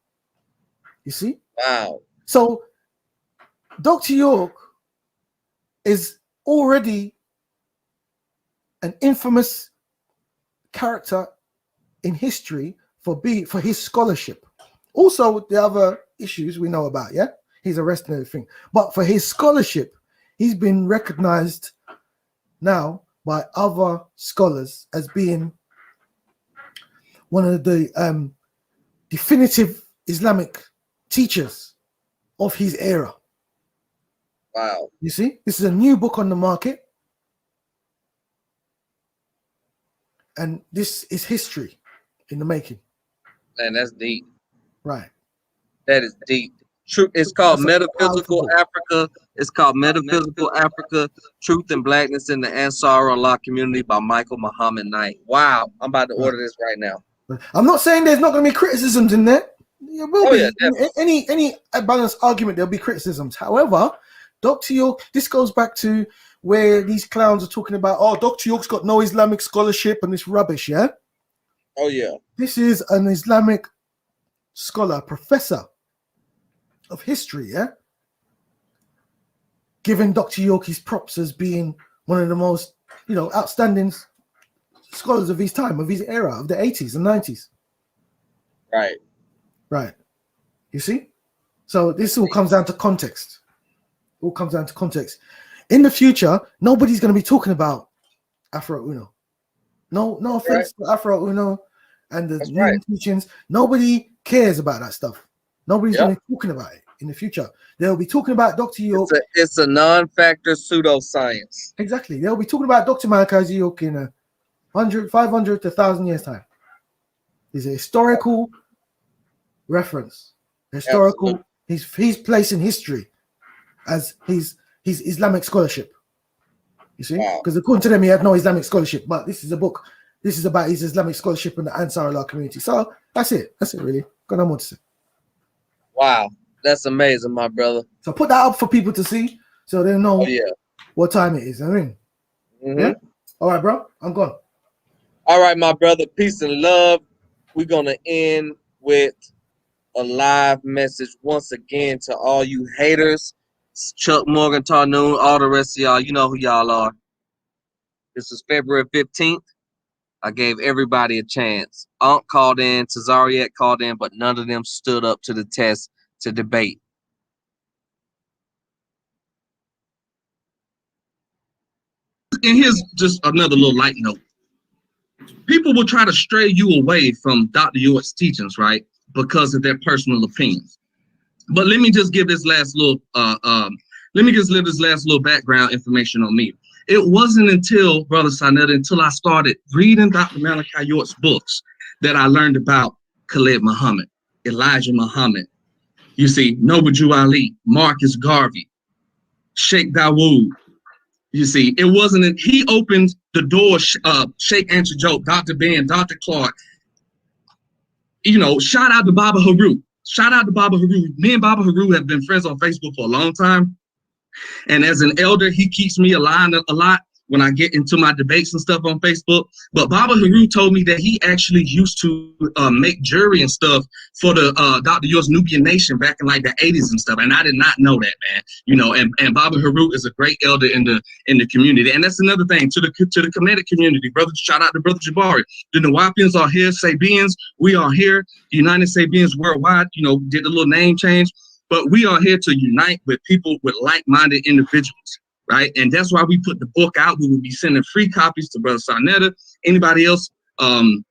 You see? Wow. So Dr. York is already an infamous character in history for his scholarship. Also, the other issues we know about, yeah? He's arrested and everything. But for his scholarship, he's been recognized now by other scholars as being one of the definitive Islamic teachers of his era. Wow. You see, this is a new book on the market. And this is history in the making. Man, that's deep. Right. That is deep. It's called Metaphysical Africa. It's called Metaphysical Africa, Truth and Blackness in the Ansar Allah Community by Michael Muhammad Knight. Wow. I'm about to order this right now. I'm not saying there's not going to be criticisms in there. There will be. Yeah, any balanced argument, there'll be criticisms. However, Dr. York, this goes back to where these clowns are talking about, oh, Dr. York's got no Islamic scholarship and this rubbish, yeah? Oh, yeah. This is an Islamic scholar, professor of history, yeah? Giving Dr. York his props as being one of the most, outstanding scholars of his time, of his era, of the 80s and 90s. Right. Right. You see? So this all comes down to context. In the future, nobody's going to be talking about Afro Uno. No offense to Afro Uno and the new teachings. Nobody cares about that stuff. Nobody's going to be talking about it in the future. They'll be talking about Dr. York. It's a non-factor pseudoscience. Exactly. They'll be talking about Dr. Malachi York in 100, 500 to 1,000 years' time. He's a historical reference. Historical. He's place in history as his Islamic scholarship. You see? Because according to them, he had no Islamic scholarship. But this is a book. This is about his Islamic scholarship in the Ansar Allah community. So that's it. That's it, really. Got no more to say. Wow. That's amazing, my brother. So put that up for people to see so they know what time it is. I mean, yeah? All right, bro. I'm gone. All right, my brother. Peace and love. We're going to end with a live message once again to all you haters. Chuck Morgan, Tarnoon, all the rest of y'all. You know who y'all are. This was February 15th. I gave everybody a chance. Unc called in, Tazariak called in, but none of them stood up to the test to debate. here's just another little light note. People will try to stray you away from Dr. York's teachings, right? Because of their personal opinions. But let me just give this last little background information on me. It wasn't until, Brother Sinetta, until I started reading Dr. Malachi York's books that I learned about Khalid Muhammad, Elijah Muhammad, you see, Noble Ali, Marcus Garvey, Sheikh Daoud. You see, it wasn't, he opened the door, Sheikh Answer Joke, Dr. Ben, Dr. Clark. You know, shout out to Baba Haru. Shout out to Baba Haru. Me and Baba Haru have been friends on Facebook for a long time. And as an elder, he keeps me aligned a lot when I get into my debates and stuff on Facebook. But Baba Haru told me that he actually used to make jury and stuff for the Dr. York's Nubian Nation back in like the 80s and stuff. And I did not know that, man. You know, and Baba Haru is a great elder in the community. And that's another thing to the Kemetic community. Brother, shout out to Brother Jabari. The Nuwaupians are here, Sabians, we are here. The United Sabians worldwide, you know, did a little name change. But we are here to unite with people with like-minded individuals, right? And that's why we put the book out. We will be sending free copies to Brother Sarnetta. Anybody else on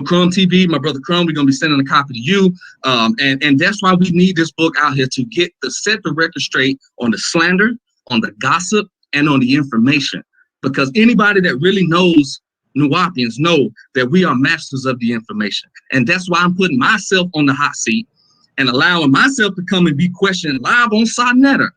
Chrome TV, my brother Chrome, we're going to be sending a copy to you. And that's why we need this book out here to set the record straight on the slander, on the gossip, and on the information. Because anybody that really knows Nuwaupians know that we are masters of the information. And that's why I'm putting myself on the hot seat and allowing myself to come and be questioned live on Sarnetta.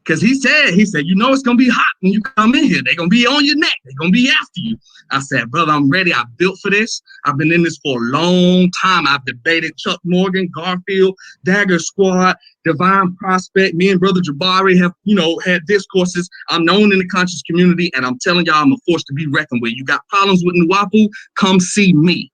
Because he said, you know, it's going to be hot when you come in here. They're going to be on your neck. They're going to be after you. I said, brother, I'm ready. I built for this. I've been in this for a long time. I've debated Chuck Morgan, Garfield, Dagger Squad, Divine Prospect. Me and Brother Jabari have, you know, had discourses. I'm known in the conscious community, and I'm telling y'all I'm a force to be reckoned with. You got problems with Nuwaupu? Come see me.